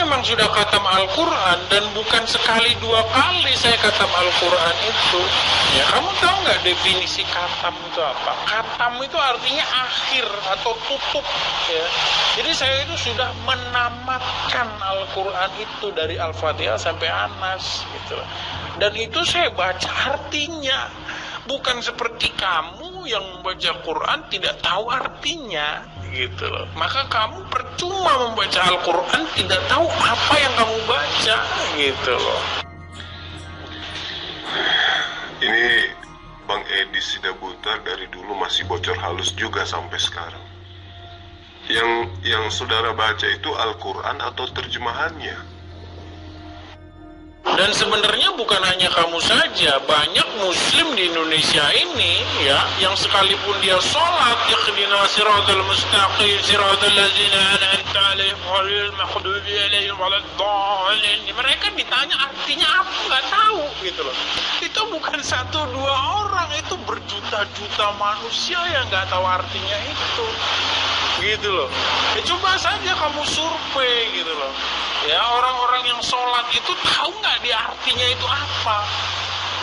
memang sudah khatam Al-Quran, dan bukan sekali dua kali saya khatam Al-Quran itu. Ya, kamu tahu nggak definisi khatam itu apa? Khatam itu artinya akhir atau tutup. Ya. Jadi saya itu sudah menamatkan Al-Quran itu dari Al-Fatihah sampai Anas, gitu. Dan itu saya baca artinya. Bukan seperti kamu yang membaca Quran tidak tahu artinya, gitu loh. Maka kamu percuma membaca Al-Quran tidak tahu apa yang kamu baca, gitu loh. Ini Bang Edi Sidabuta dari dulu masih bocor halus juga sampai sekarang. Yang saudara baca itu Al-Quran atau terjemahannya? Dan sebenarnya bukan hanya kamu saja, banyak muslim di Indonesia ini ya, yang sekalipun dia sholat ihdina siratal mustaqim siratal ladzina an'amta 'alaihim ghairil maghdubi 'alaihim waladdallin, mereka ditanya artinya apa nggak tahu, gitu loh. Itu bukan satu dua orang, itu berjuta-juta manusia yang nggak tahu artinya itu, gitu loh. Ya coba saja kamu survei, gitu loh. Ya, orang-orang yang sholat itu tahu nggak dia artinya itu apa?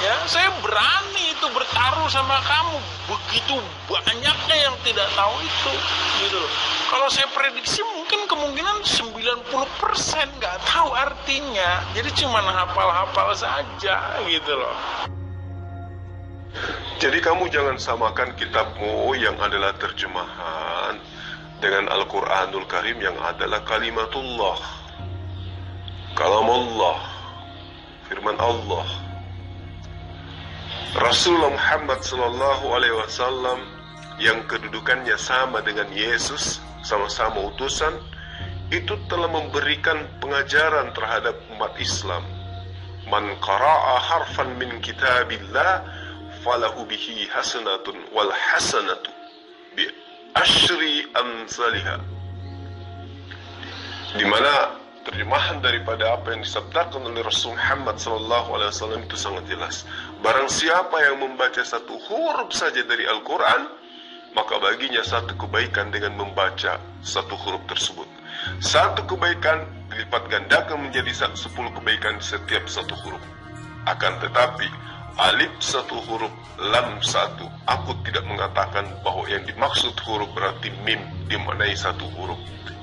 Ya, saya berani itu bertaruh sama kamu. Begitu banyaknya yang tidak tahu itu, gitu loh. Kalau saya prediksi mungkin kemungkinan 90% nggak tahu artinya. Jadi cuma hafal-hafal saja, gitu loh. Jadi kamu jangan samakan kitabmu yang adalah terjemahan dengan Al-Quranul Karim yang adalah kalimatullah, kalam Allah, firman Allah. Rasulullah Muhammad SAW yang kedudukannya sama dengan Yesus, sama-sama utusan, itu telah memberikan pengajaran terhadap umat Islam. Man qara'a harfan min kitabillah falahu bihi hasanatun wal hasanatu bi asyri amsalihha. Di mana terjemahan daripada apa yang disabdakan oleh Rasul Muhammad SAW itu sangat jelas. Barang siapa yang membaca satu huruf saja dari Al-Quran, maka baginya satu kebaikan dengan membaca satu huruf tersebut. Satu kebaikan dilipat gandakan menjadi 10 kebaikan setiap satu huruf. Akan tetapi alif satu huruf, lam satu. Aku tidak mengatakan bahwa yang dimaksud huruf berarti mim dimaknai satu huruf.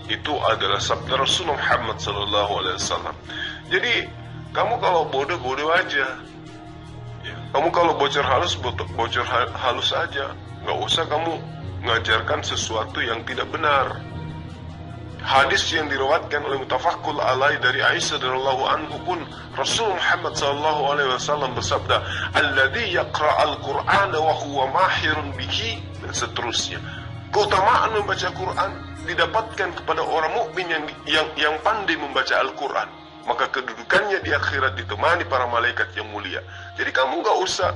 Itu adalah sabda Rasulullah Muhammad SAW. Jadi kamu kalau bodoh aja. Kamu kalau bocor halus aja. Nggak usah kamu mengajarkan sesuatu yang tidak benar. Hadis yang diriwayatkan oleh Mutafaqul Alai dari Aisyah radhiyallahu anhu pun Rasul Muhammad SAW bersabda, "Alladzi yaqra'al Qur'ana wa huwa mahirun bihi," dan seterusnya. Keutamaan membaca Quran didapatkan kepada orang mukmin yang pandai membaca Al-Quran, maka kedudukannya di akhirat ditemani para malaikat yang mulia. Jadi kamu nggak usah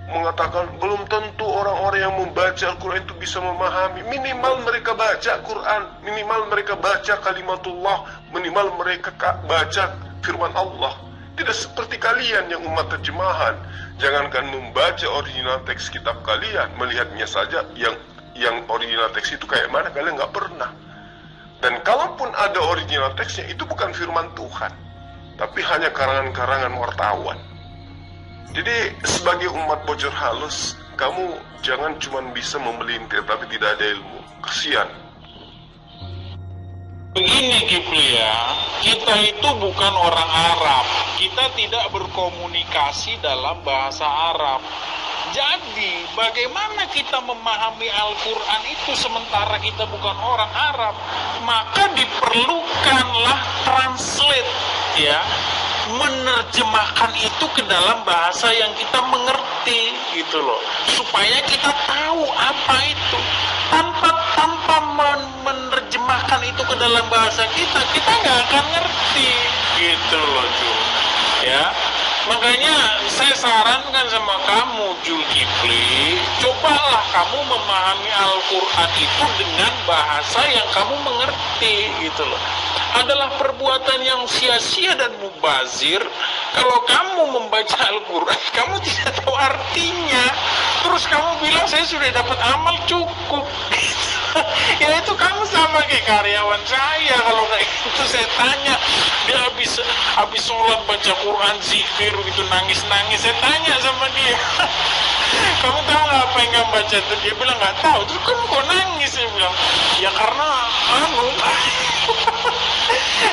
mengatakan belum tentu orang-orang yang membaca Al-Quran itu bisa memahami. Minimal mereka baca Quran, minimal mereka baca kalimatullah, minimal mereka baca firman Allah. Tidak seperti kalian yang umat terjemahan. Jangankan membaca original teks kitab kalian, melihatnya saja yang original teks itu kayak mana kalian nggak pernah. Dan kalaupun ada original teksnya, itu bukan firman Tuhan, tapi hanya karangan-karangan wartawan. Jadi sebagai umat bocor halus, kamu jangan cuma bisa memelintir tapi tidak ada ilmu. Kasihan. Begini Kifli ya, kita itu bukan orang Arab. Kita tidak berkomunikasi dalam bahasa Arab. Jadi, bagaimana kita memahami Al-Quran itu sementara kita bukan orang Arab? Maka diperlukanlah translate, ya, menerjemahkan itu ke dalam bahasa yang kita mengerti, gitu loh, supaya kita tahu apa itu. Tanpa menerjemahkan itu ke dalam bahasa kita nggak akan ngerti, gitu loh, Jul. Ya. Makanya saya sarankan sama kamu, Zulkifli, cobalah kamu memahami Al-Quran itu dengan bahasa yang kamu mengerti, gitu loh. Adalah perbuatan yang sia-sia dan mubazir kalau kamu membaca Al-Quran, kamu tidak tahu artinya, terus kamu bilang saya sudah dapat amal cukup. Ya itu kamu sama kayak karyawan saya. Kalau kayak gitu saya tanya, dia habis sholat baca Quran, zikir gitu, nangis-nangis. Saya tanya sama dia, kamu tahu nggak apa yang kamu baca itu? Dia bilang nggak tahu. Terus kamu kok nangis? Saya bilang, ya karena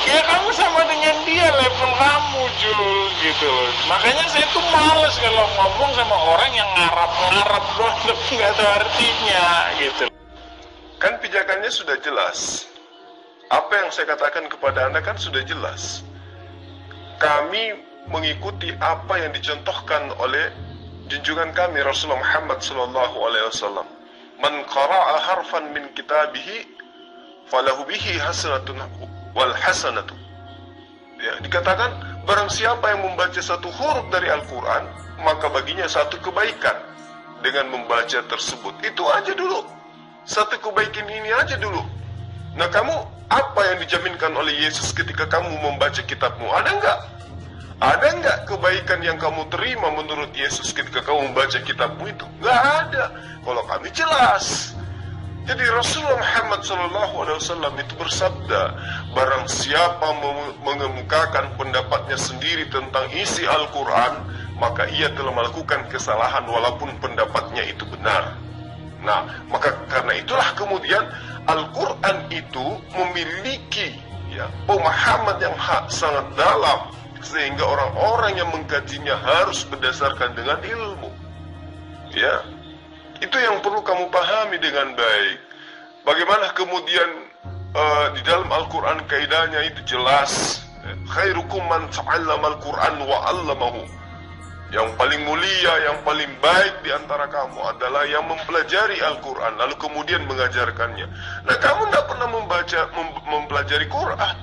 ya kamu sama dengan dia, level kamu Jul, gitu loh. Makanya saya tuh males kalau ngomong sama orang yang ngarap-ngarap doang tapi nggak ada artinya gitu. Kan pijakannya sudah jelas. Apa yang saya katakan kepada Anda kan sudah jelas. Kami mengikuti apa yang dicontohkan oleh junjungan kami Rasulullah Muhammad SAW. Man qara'a harfan min kitabihi falahu bihi hasanatun wal hasanatu. Ya, dikatakan barang siapa yang membaca satu huruf dari Al-Quran, maka baginya satu kebaikan dengan membaca tersebut. Itu aja dulu. Satu kebaikan ini aja dulu. Nah, kamu apa yang dijaminkan oleh Yesus ketika kamu membaca kitabmu? Ada enggak? Ada enggak kebaikan yang kamu terima menurut Yesus ketika kamu membaca kitabmu itu? Enggak ada. Kalau kami jelas. Jadi Rasulullah Muhammad SAW itu bersabda, barang siapa mengemukakan pendapatnya sendiri tentang isi Al-Quran, maka ia telah melakukan kesalahan walaupun pendapatnya itu benar. Nah, maka karena itulah kemudian Al-Quran itu memiliki pemahaman yang sangat dalam, sehingga orang-orang yang mengkajinya harus berdasarkan dengan ilmu. Ya, itu yang perlu kamu pahami dengan baik. Bagaimana kemudian di dalam Al-Quran kaidahnya itu jelas. Khairukum man ta'allama Al-Quran wa 'allamahu. Yang paling mulia, yang paling baik di antara kamu adalah yang mempelajari Al-Quran lalu kemudian mengajarkannya. Nah, kamu tidak pernah mempelajari Quran.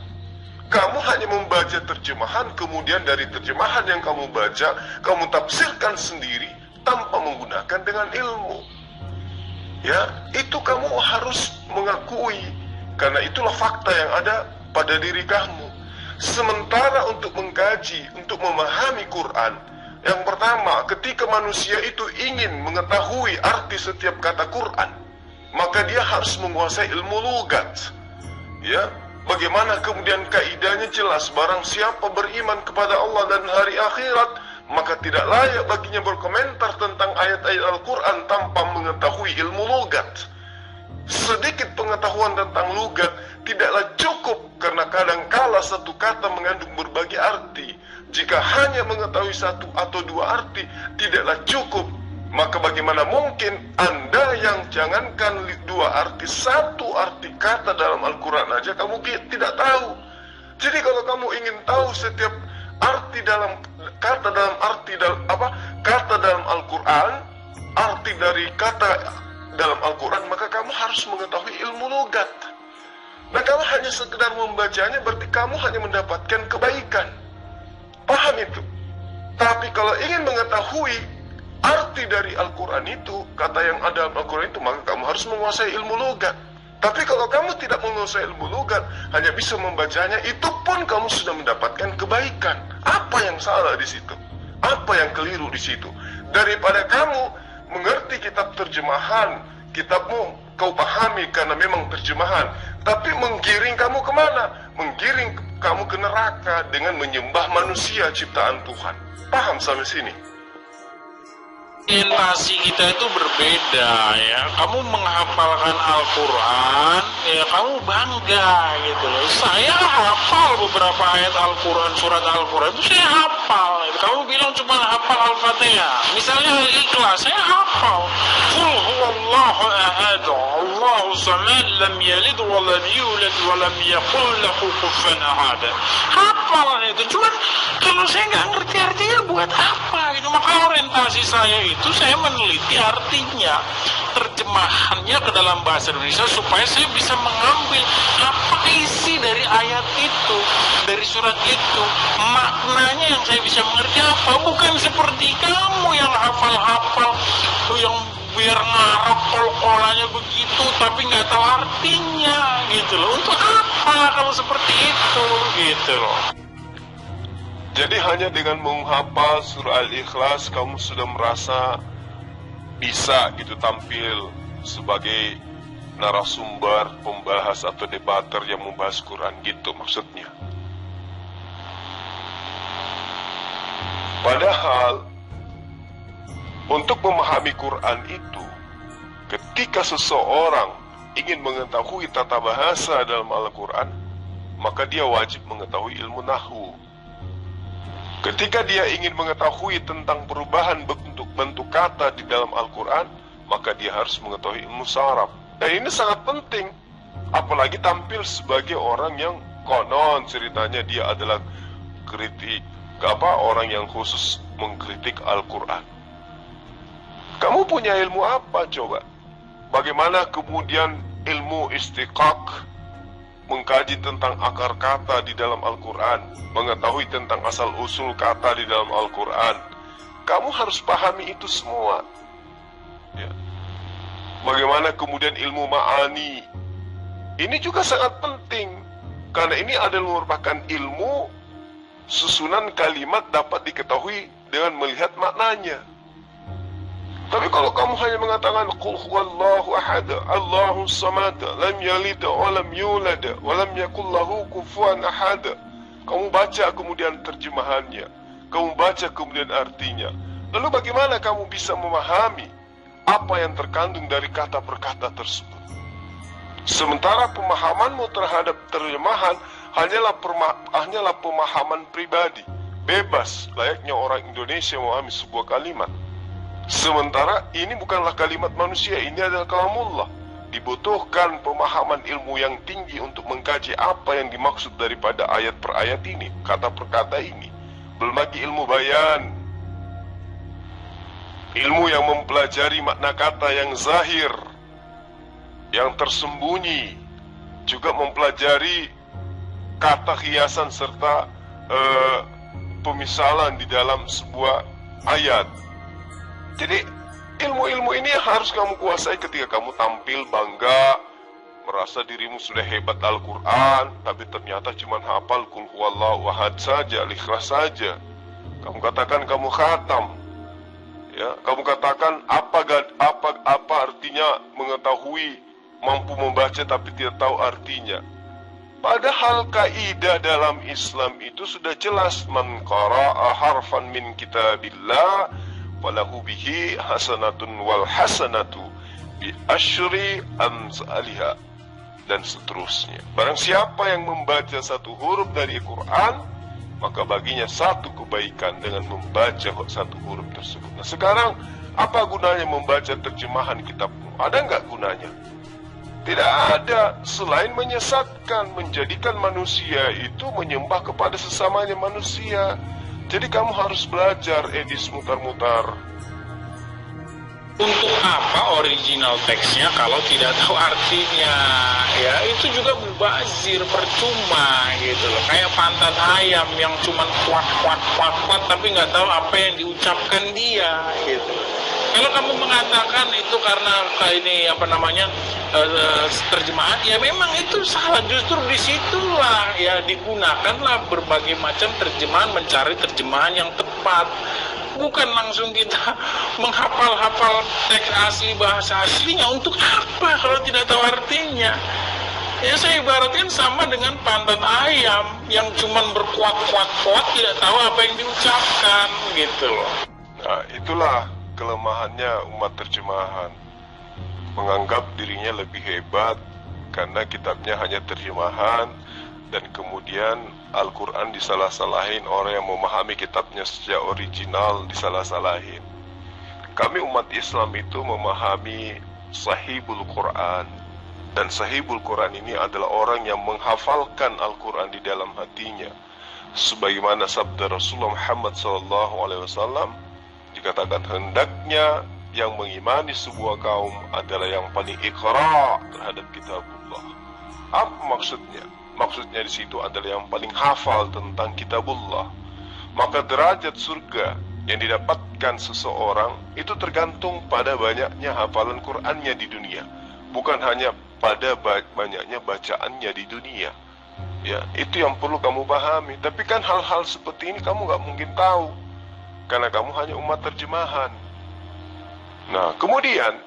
Kamu hanya membaca terjemahan, kemudian dari terjemahan yang kamu baca, kamu tafsirkan sendiri tanpa menggunakan dengan ilmu. Ya, itu kamu harus mengakui, karena itulah fakta yang ada pada diri kamu. Sementara untuk mengkaji, untuk memahami Quran, yang pertama, ketika manusia itu ingin mengetahui arti setiap kata Quran, maka dia harus menguasai ilmu lugat. Ya, bagaimana kemudian kaidahnya jelas, barang siapa beriman kepada Allah dan hari akhirat, maka tidak layak baginya berkomentar tentang ayat-ayat Al-Quran tanpa mengetahui ilmu lugat. Sedikit pengetahuan tentang lugat tidaklah cukup, karena kadangkala satu kata mengandung berbagai arti. Jika hanya mengetahui satu atau dua arti tidaklah cukup, maka bagaimana mungkin Anda yang jangankan dua arti, satu arti kata dalam Al-Quran aja kamu tidak tahu. Jadi kalau kamu ingin tahu setiap arti dalam kata dalam Al-Quran, arti dari kata dalam Al-Quran, maka kamu harus mengetahui ilmu logat. Nah, kalau hanya sekedar membacanya berarti kamu hanya mendapatkan kebaikan. Paham itu? Tapi kalau ingin mengetahui arti dari Al-Quran itu, kata yang ada dalam Al-Quran itu, maka kamu harus menguasai ilmu logat. Tapi kalau kamu tidak menguasai ilmu logat, hanya bisa membacanya, itu pun kamu sudah mendapatkan kebaikan. Apa yang salah di situ? Apa yang keliru di situ? Daripada kamu mengerti kitab terjemahan, kitabmu kau pahami karena memang terjemahan, tapi menggiring kamu kemana? Menggiring kamu ke neraka dengan menyembah manusia ciptaan Tuhan. Paham sampai sini? Orientasi kita itu berbeda ya. Kamu menghafalkan Al-Quran, ya kamu bangga gitu loh. Saya hafal beberapa ayat Al-Quran, surat Al-Quran itu saya hafal. Kamu bilang cuma hafal Al-Fatihah. Misalnya Al-Ikhlas, saya hafal. Qul huwallahu ahad, Allahu samad, lam yalid wa lam yulad wa lam yakul lahu kufuwan ahad. Hafal itu. Cuma kalau saya nggak ngerti artinya buat apa gitu. Maka orientasi saya itu saya meneliti artinya, terjemahannya ke dalam bahasa Indonesia supaya saya bisa mengambil apa isi dari ayat itu, dari surat itu, maknanya yang saya bisa mengerti apa. Bukan seperti kamu yang hafal-hafal, yang biar ngarap kol-kolannya begitu tapi nggak tahu artinya gitu loh. Untuk apa kalau seperti itu gitu loh. Jadi hanya dengan menghafal surah Al-Ikhlas kamu sudah merasa bisa gitu tampil sebagai narasumber, pembahas atau debater yang membahas Quran, gitu maksudnya. Padahal untuk memahami Quran itu, ketika seseorang ingin mengetahui tata bahasa dalam Al-Quran, maka dia wajib mengetahui ilmu nahwu. Ketika dia ingin mengetahui tentang perubahan bentuk kata di dalam Al-Quran, maka dia harus mengetahui ilmu saraf. Dan ini sangat penting, apalagi tampil sebagai orang yang konon ceritanya dia adalah orang yang khusus mengkritik Al-Quran. Kamu punya ilmu apa coba? Bagaimana kemudian ilmu istiqaq, mengkaji tentang akar kata di dalam Al-Quran, mengetahui tentang asal-usul kata di dalam Al-Quran. Kamu harus pahami itu semua. Ya. Bagaimana kemudian ilmu ma'ani. Ini juga sangat penting, karena ini adalah merupakan ilmu susunan kalimat dapat diketahui dengan melihat maknanya. Tapi kalau kamu hanya mengatakan qul huwallahu ahad, Allahus samad, lam yalid wa lam yulad wa lam yakul lahu kufuwan ahad. Kamu baca kemudian terjemahannya, kamu baca kemudian artinya. Lalu bagaimana kamu bisa memahami apa yang terkandung dari kata per kata tersebut? Sementara pemahamanmu terhadap terjemahan hanyalah pemahaman pribadi, bebas layaknya orang Indonesia memahami sebuah kalimat. Sementara ini bukanlah kalimat manusia, ini adalah kalamullah. Dibutuhkan pemahaman ilmu yang tinggi untuk mengkaji apa yang dimaksud daripada ayat per ayat ini, kata per kata ini. Belum lagi ilmu bayan, ilmu yang mempelajari makna kata yang zahir, yang tersembunyi, juga mempelajari kata hiasan serta pemisalan di dalam sebuah ayat. Jadi ilmu-ilmu ini harus kamu kuasai ketika kamu tampil bangga, merasa dirimu sudah hebat Al-Quran, tapi ternyata cuma hafal qul huwallahu ahad saja, al-ikhlas saja. Kamu katakan kamu khatam, ya, kamu katakan apa artinya mengetahui, mampu membaca tapi tidak tahu artinya. Padahal kaidah dalam Islam itu sudah jelas, man qara'a harfan min kitabillah falahu bihi hasanatun wal hasanatu bi asyri amsalihha, dan seterusnya. Barang siapa yang membaca satu huruf dari Quran, maka baginya satu kebaikan dengan membaca satu huruf tersebut. Nah sekarang, apa gunanya membaca terjemahan kitabmu? Ada nggak gunanya? Tidak ada, selain menyesatkan, menjadikan manusia itu menyembah kepada sesamanya manusia. Jadi kamu harus belajar edis mutar-mutar. Untuk apa original teksnya kalau tidak tahu artinya? Ya itu juga mubazir, percuma gitu loh. Kayak pantat ayam yang cuma kuat tapi nggak tahu apa yang diucapkan dia gitu. Kalau kamu mengatakan itu karena ini terjemahan, ya memang itu salah. Justru disitulah ya digunakanlah berbagai macam terjemahan, mencari terjemahan yang tepat. Bukan langsung kita menghafal-hafal teks asli, bahasa aslinya. Untuk apa kalau tidak tahu artinya? Ya saya ibaratkan sama dengan pantat ayam yang cuman berkuat tidak tahu apa yang diucapkan gitu loh. Nah itulah kelemahannya umat terjemahan, menganggap dirinya lebih hebat karena kitabnya hanya terjemahan, dan kemudian Al-Quran disalah-salahin, orang yang memahami kitabnya secara original disalah-salahin. Kami umat Islam itu memahami Sahihul Quran, dan Sahihul Quran ini adalah orang yang menghafalkan Al-Quran di dalam hatinya, sebagaimana sabda Rasulullah Muhammad SAW dikatakan, hendaknya yang mengimani sebuah kaum adalah yang paling iqra terhadap kitabullah. Apa maksudnya? Maksudnya di situ adalah yang paling hafal tentang kitabullah. Maka derajat surga yang didapatkan seseorang itu tergantung pada banyaknya hafalan Qur'annya di dunia, bukan hanya pada banyaknya bacaannya di dunia. Ya, itu yang perlu kamu pahami. Tapi kan hal-hal seperti ini kamu gak mungkin tahu, karena kamu hanya umat terjemahan. Nah, kemudian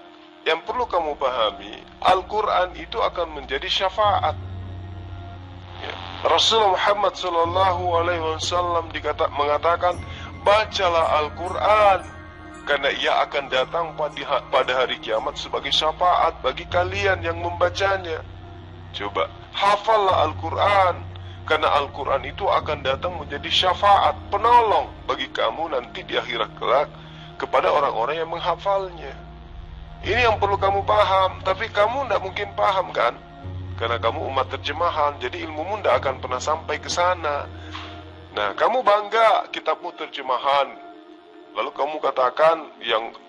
yang perlu kamu pahami, Al-Quran itu akan menjadi syafaat. Ya. Rasulullah Muhammad SAW mengatakan, bacalah Al-Quran, karena ia akan datang pada hari kiamat sebagai syafaat bagi kalian yang membacanya. Coba, hafallah Al-Quran, karena Al-Quran itu akan datang menjadi syafaat, penolong bagi kamu nanti di akhirat kelak kepada orang-orang yang menghafalnya. Ini yang perlu kamu paham, tapi kamu tidak mungkin paham kan? Karena kamu umat terjemahan, jadi ilmumu tidak akan pernah sampai ke sana. Nah, kamu bangga kitabmu terjemahan, lalu kamu katakan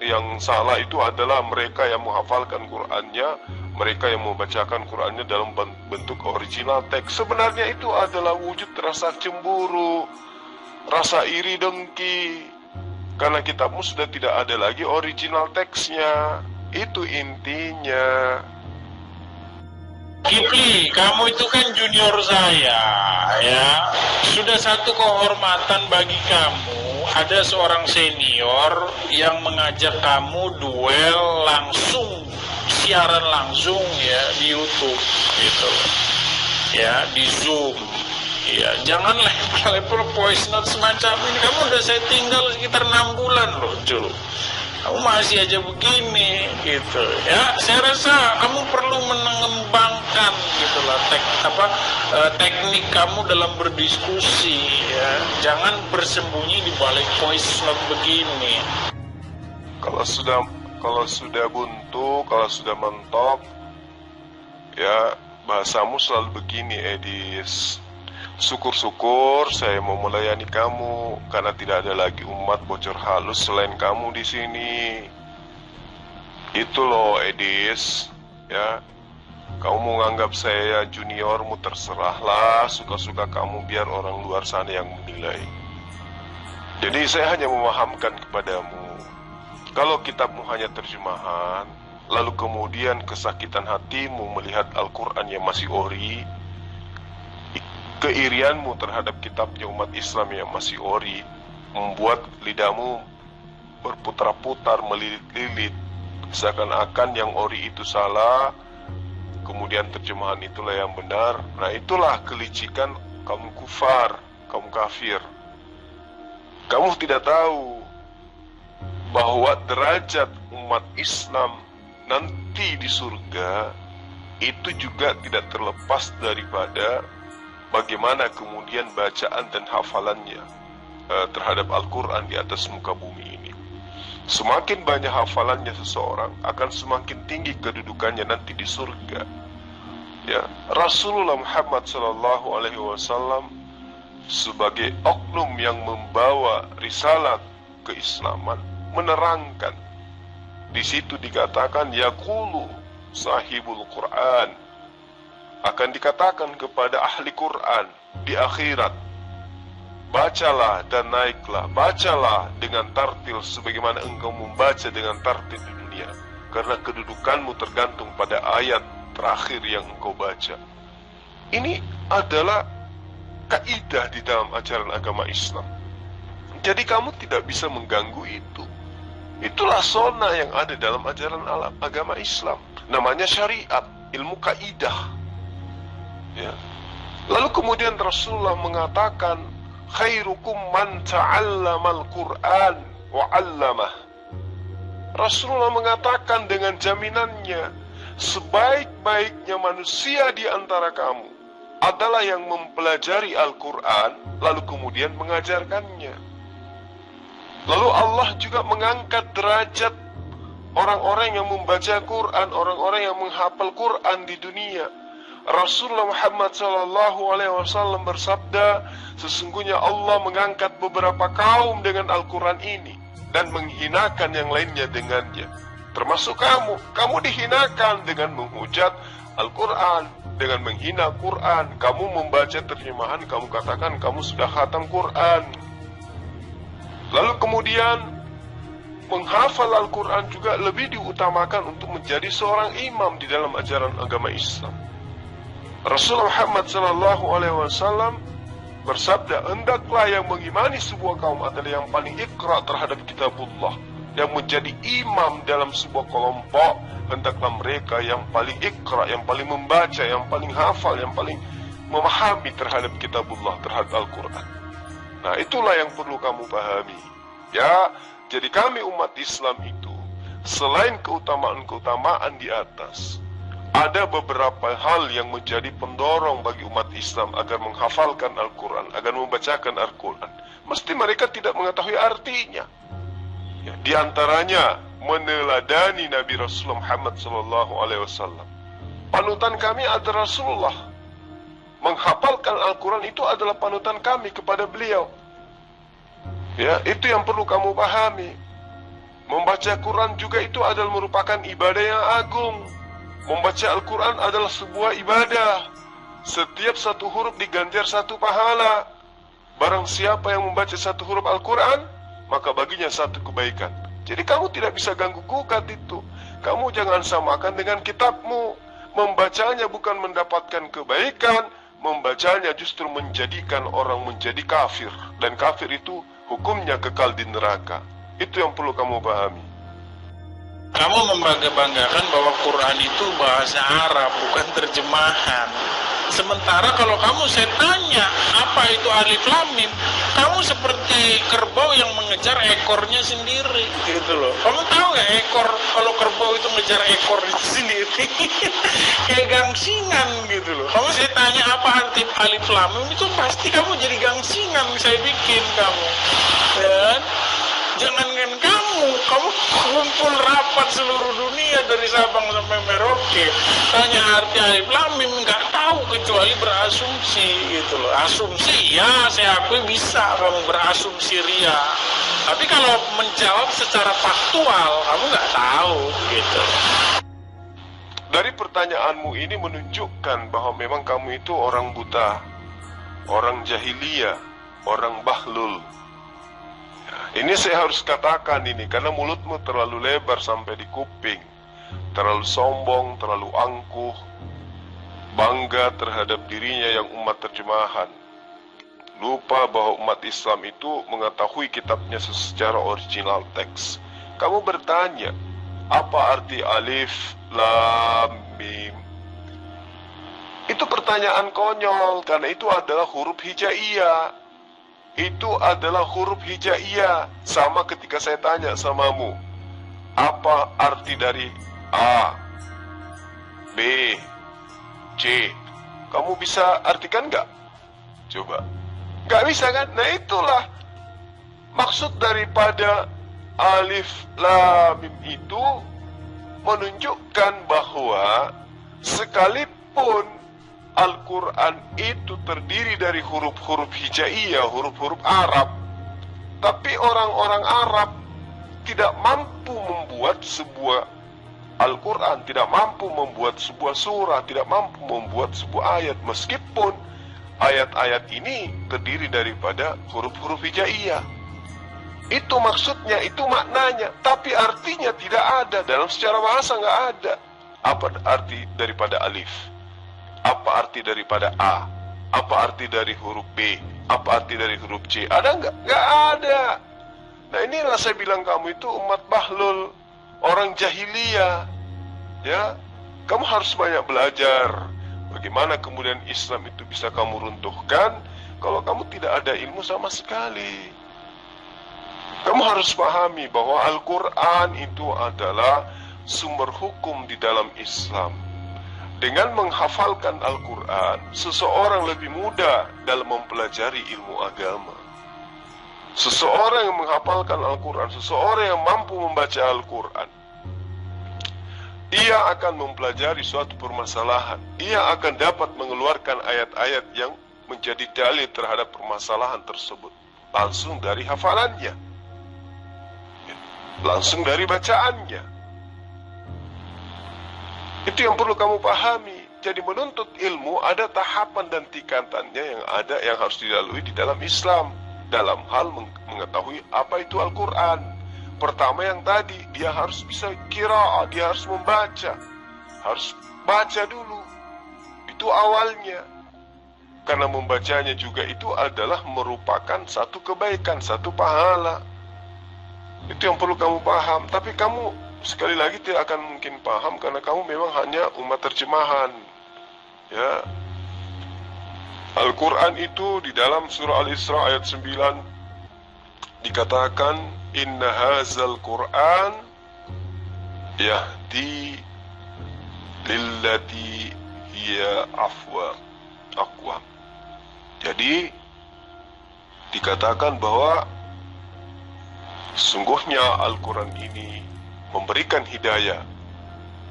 yang salah itu adalah mereka yang menghafalkan Qur'annya, mereka yang membacakan Qur'annya dalam bentuk original teks. Sebenarnya itu adalah wujud rasa cemburu, rasa iri dengki, karena kitabmu sudah tidak ada lagi original teksnya. Itu intinya. Kipli, kamu itu kan junior saya, ya. Sudah satu kehormatan bagi kamu, ada seorang senior yang mengajak kamu duel langsung, siaran langsung ya di YouTube, gitu. Ya, di Zoom. Ya, jangan level voice note semacam ini. Kamu udah saya tinggal sekitar 6 bulan loh, Jul. Kamu masih aja begini, gitu. Ya, saya rasa kamu perlu mengembangkan, gitulah, teknik kamu dalam berdiskusi, ya. Jangan bersembunyi di balik voice note begini. Kalau sudah buntu, kalau sudah mentok, ya bahasamu selalu begini, Edis. Syukur-syukur saya mau melayani kamu, karena tidak ada lagi umat bocor halus selain kamu di sini. Itu loh, Edis, ya. Kamu mau nganggap saya juniormu, terserahlah, suka-suka kamu, biar orang luar sana yang menilai. Jadi saya hanya memahamkan kepadamu, kalau kitabmu hanya terjemahan, lalu kemudian kesakitan hatimu melihat Al-Quran yang masih ori, keirianmu terhadap kitabnya umat Islam yang masih ori, membuat lidahmu berputar-putar, melilit-lilit, seakan-akan yang ori itu salah, kemudian terjemahan itulah yang benar. Nah, itulah kelicikan kaum kufar, kaum kafir. Kamu tidak tahu bahwa derajat umat Islam nanti di surga itu juga tidak terlepas daripada bagaimana kemudian bacaan dan hafalannya terhadap Al-Quran di atas muka bumi ini. Semakin banyak hafalannya seseorang, akan semakin tinggi kedudukannya nanti di surga. Ya, Rasulullah Muhammad SAW sebagai oknum yang membawa risalah keislaman menerangkan. Di situ dikatakan yaqulu sahibul Quran, akan dikatakan kepada ahli Quran di akhirat, bacalah dan naiklah, bacalah dengan tartil sebagaimana engkau membaca dengan tartil di dunia, karena kedudukanmu tergantung pada ayat terakhir yang engkau baca. Ini adalah kaidah di dalam ajaran agama Islam. Jadi kamu tidak bisa mengganggu itu. Itulah sona yang ada dalam ajaran agama Islam. Namanya syariat, ilmu kaidah. Ya. Lalu kemudian Rasulullah mengatakan, khairukum man ta'allamal Qur'an wa 'allamah. Rasulullah mengatakan dengan jaminannya, sebaik-baiknya manusia di antara kamu adalah yang mempelajari Al-Quran lalu kemudian mengajarkannya. Lalu Allah juga mengangkat derajat orang-orang yang membaca Quran, orang-orang yang menghafal Quran di dunia. Rasulullah Muhammad SAW bersabda, sesungguhnya Allah mengangkat beberapa kaum dengan Al-Quran ini dan menghinakan yang lainnya dengannya. Termasuk kamu. Kamu dihinakan dengan menghujat Al-Quran, dengan menghina Quran. Kamu membaca terjemahan, kamu katakan kamu sudah khatam Quran. Lalu kemudian menghafal Al-Quran juga lebih diutamakan untuk menjadi seorang imam di dalam ajaran agama Islam. Rasulullah Muhammad SAW bersabda, hendaklah yang mengimani sebuah kaum adalah yang paling ikra terhadap kitabullah, yang menjadi imam dalam sebuah kelompok, hendaklah mereka yang paling ikra, yang paling membaca, yang paling hafal, yang paling memahami terhadap kitabullah, terhadap Al-Quran. Nah, itulah yang perlu kamu pahami. Ya, jadi kami umat Islam itu, selain keutamaan-keutamaan di atas, ada beberapa hal yang menjadi pendorong bagi umat Islam agar menghafalkan Al-Quran, agar membacakan Al-Quran. Mesti mereka tidak mengetahui artinya. Ya, di antaranya meneladani Nabi Rasulullah Muhammad SAW. Panutan kami adalah Rasulullah. Menghafalkan Al-Quran itu adalah panutan kami kepada beliau. Ya, itu yang perlu kamu pahami. Membaca Quran juga itu adalah merupakan ibadah yang agung. Membaca Al-Quran adalah sebuah ibadah. Setiap satu huruf diganjar satu pahala. Barang siapa yang membaca satu huruf Al-Quran, maka baginya satu kebaikan. Jadi kamu tidak bisa ganggu gugat itu. Kamu jangan samakan dengan kitabmu. Membacanya bukan mendapatkan kebaikan, membacanya justru menjadikan orang menjadi kafir. Dan kafir itu hukumnya kekal di neraka. Itu yang perlu kamu pahami. Kamu membangga-banggakan bahwa Quran itu bahasa Arab, bukan terjemahan. Sementara kalau saya tanya, apa itu alif lam mim? Kamu seperti kerbau yang mengejar ekornya sendiri, gitu loh. Kamu tahu nggak ekor, kalau kerbau itu ngejar ekor itu sendiri, kayak gangsingan gitu loh. Saya tanya apa arti alif lam mim, itu pasti kamu jadi gangsingan, saya bikin kamu. Dan jangankan kamu kumpul rapat seluruh dunia dari Sabang sampai Merauke, tanya arti alif lam mim nggak tahu kecuali berasumsi gitu loh. Asumsi ya saya akui bisa kamu berasumsi ria, tapi kalau menjawab secara faktual kamu nggak tahu gitu. Dari pertanyaanmu ini menunjukkan bahwa memang kamu itu orang buta, orang jahiliyah, orang bahlul. Ini saya harus katakan ini karena mulutmu terlalu lebar sampai di kuping, terlalu sombong, terlalu angkuh, bangga terhadap dirinya yang umat terjemahan. Lupa bahwa umat Islam itu mengetahui kitabnya secara original teks. Kamu bertanya, apa arti alif, lam, mim? Itu pertanyaan konyol karena itu adalah huruf hijaiyah. Itu adalah huruf hijaiyah. Sama ketika saya tanya samamu, apa arti dari A, B, C? Kamu bisa artikan nggak? Coba. Nggak bisa kan? Nah itulah maksud daripada alif lam mim itu, menunjukkan bahwa sekalipun Al-Quran itu terdiri dari huruf-huruf hijaiyah, huruf-huruf Arab, tapi orang-orang Arab tidak mampu membuat sebuah Al-Quran, tidak mampu membuat sebuah surah, tidak mampu membuat sebuah ayat, meskipun ayat-ayat ini terdiri daripada huruf-huruf hijaiyah. Itu maksudnya, itu maknanya, tapi artinya tidak ada. Dalam secara bahasa nggak ada. Apa arti daripada alif? Apa arti daripada A? Apa arti dari huruf B? Apa arti dari huruf C? Ada nggak? Nggak ada. Nah inilah saya bilang kamu itu umat bahlul, orang jahiliyah. Ya, kamu harus banyak belajar. Bagaimana kemudian Islam itu bisa kamu runtuhkan kalau kamu tidak ada ilmu sama sekali. Kamu harus pahami bahwa Al-Quran itu adalah sumber hukum di dalam Islam. Dengan menghafalkan Al-Quran, seseorang lebih mudah dalam mempelajari ilmu agama. Seseorang yang menghafalkan Al-Quran, seseorang yang mampu membaca Al-Quran, ia akan mempelajari suatu permasalahan. Ia akan dapat mengeluarkan ayat-ayat yang menjadi dalil terhadap permasalahan tersebut langsung dari hafalannya, langsung dari bacaannya. Itu yang perlu kamu pahami. Jadi menuntut ilmu ada tahapan dan tingkatannya yang harus dilalui di dalam Islam. Dalam hal mengetahui apa itu Al-Quran. Pertama yang tadi, dia harus bisa qiraah, dia harus membaca. Harus baca dulu. Itu awalnya. Karena membacanya juga itu adalah merupakan satu kebaikan, satu pahala. Itu yang perlu kamu paham. Tapi kamu sekali lagi tidak akan mungkin paham karena kamu memang hanya umat terjemahan. Ya. Al-Quran itu di dalam surah Al-Isra ayat 9 dikatakan inna hazal Quran yahdi lillati hiya aqwam. Jadi dikatakan bahwa sungguhnya Al-Quran ini memberikan hidayah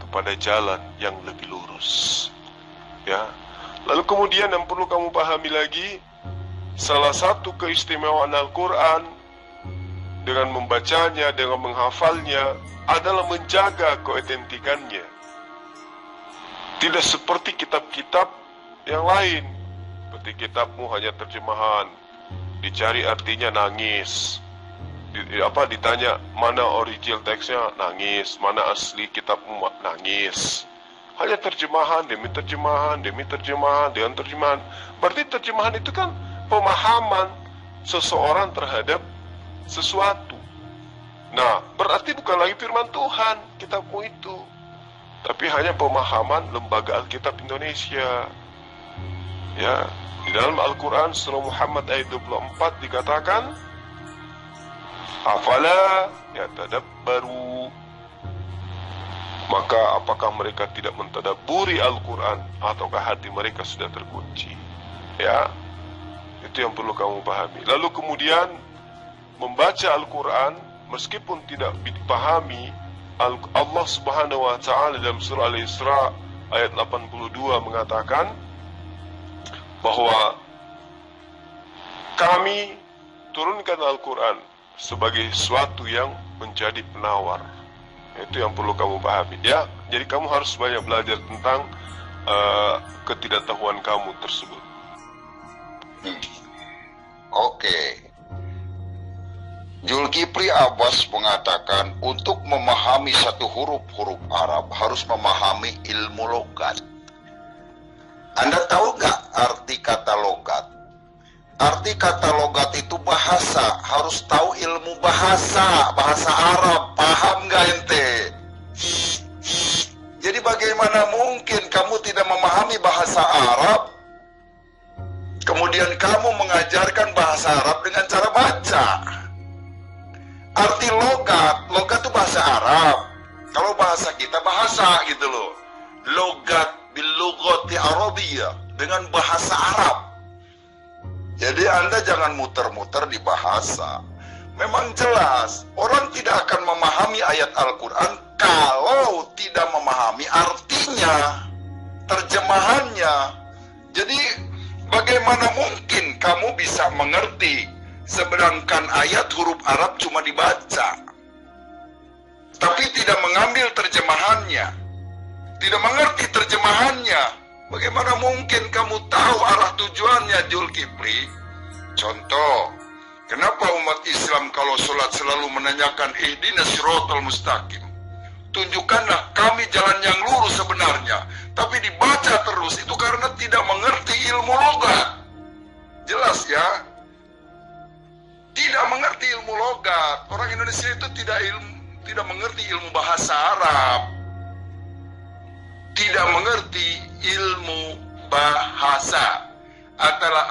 kepada jalan yang lebih lurus. Ya. Lalu kemudian yang perlu kamu pahami lagi, salah satu keistimewaan Al-Quran dengan membacanya, dengan menghafalnya adalah menjaga keotentikannya. Tidak seperti kitab-kitab yang lain. Seperti kitabmu hanya terjemahan, dicari artinya nangis. Ditanya mana original teksnya, nangis. Mana asli kitabmu, nangis. Hanya terjemahan demi terjemahan demi terjemahan dengan terjemahan. Berarti terjemahan itu kan pemahaman seseorang terhadap sesuatu. Nah, berarti bukan lagi firman Tuhan kitabmu itu, tapi hanya pemahaman Lembaga Alkitab Indonesia. Ya, di dalam Al-Quran surah Muhammad ayat 24 dikatakan, afala yatadabbaru, maka apakah mereka tidak mentadabburi Al-Quran, ataukah hati mereka sudah terkunci? Ya, itu yang perlu kamu pahami. Lalu kemudian membaca Al-Quran meskipun tidak dipahami, Allah Subhanahu wa Ta'ala dalam surah Al-Isra ayat 82 mengatakan bahwa kami turunkan Al-Quran sebagai sesuatu yang menjadi penawar. Itu yang perlu kamu pahami, ya. Jadi kamu harus banyak belajar tentang ketidaktahuan kamu tersebut. Oke. Zulkifli Abbas mengatakan untuk memahami satu huruf-huruf Arab harus memahami ilmu logat. Anda tahu nggak arti kata logat? Arti kata logat itu bahasa, harus tahu ilmu bahasa Arab, paham nggak ente? Jadi bagaimana mungkin kamu tidak memahami bahasa Arab, kemudian kamu mengajarkan bahasa Arab dengan cara baca? Arti logat itu bahasa Arab. Kalau bahasa kita bahasa gitu loh. Logat bil lughati Arabiyah, dengan bahasa Arab. Jadi Anda jangan muter-muter di bahasa. Memang jelas, orang tidak akan memahami ayat Al-Quran kalau tidak memahami artinya, terjemahannya. Jadi bagaimana mungkin kamu bisa mengerti sedangkan ayat huruf Arab cuma dibaca, tapi tidak mengambil terjemahannya, tidak mengerti terjemahannya? Bagaimana mungkin kamu tahu arah tujuannya, Zulkifli? Contoh, kenapa umat Islam kalau sholat selalu menanyakan ihdinas siratal mustaqim? Tunjukkanlah kami jalan yang lurus sebenarnya, tapi dibaca terus, itu karena tidak mengerti ilmu logat. Jelas ya? Tidak mengerti ilmu logat. Orang Indonesia itu tidak mengerti ilmu bahasa Arab, tidak mengerti ilmu bahasa,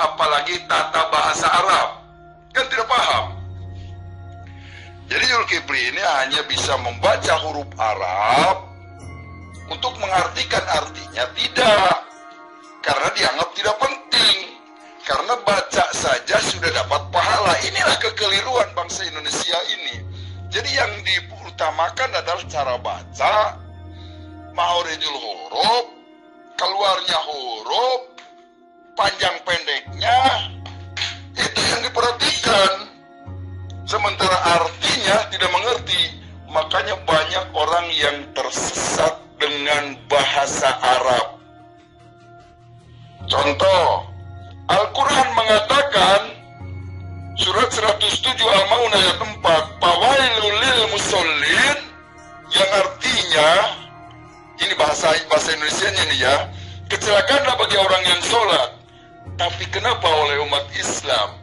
apalagi tata bahasa Arab, kan tidak paham. Jadi Zulkifli ini hanya bisa membaca huruf Arab untuk mengartikan artinya tidak, karena dianggap tidak penting, karena baca saja sudah dapat pahala. Inilah kekeliruan bangsa Indonesia ini. Jadi yang diutamakan adalah cara baca, mahorijul huruf, keluarnya huruf, panjang pendeknya, itu yang diperhatikan. Sementara artinya tidak mengerti. Makanya banyak orang yang tersesat dengan bahasa Arab. Contoh, Al-Quran mengatakan surat 107 Al-Maun ayat 4, fawailul lil musallin, yang artinya, ini bahasa Indonesianya nih ya, kecelakaanlah bagi orang yang sholat. Tapi kenapa oleh umat Islam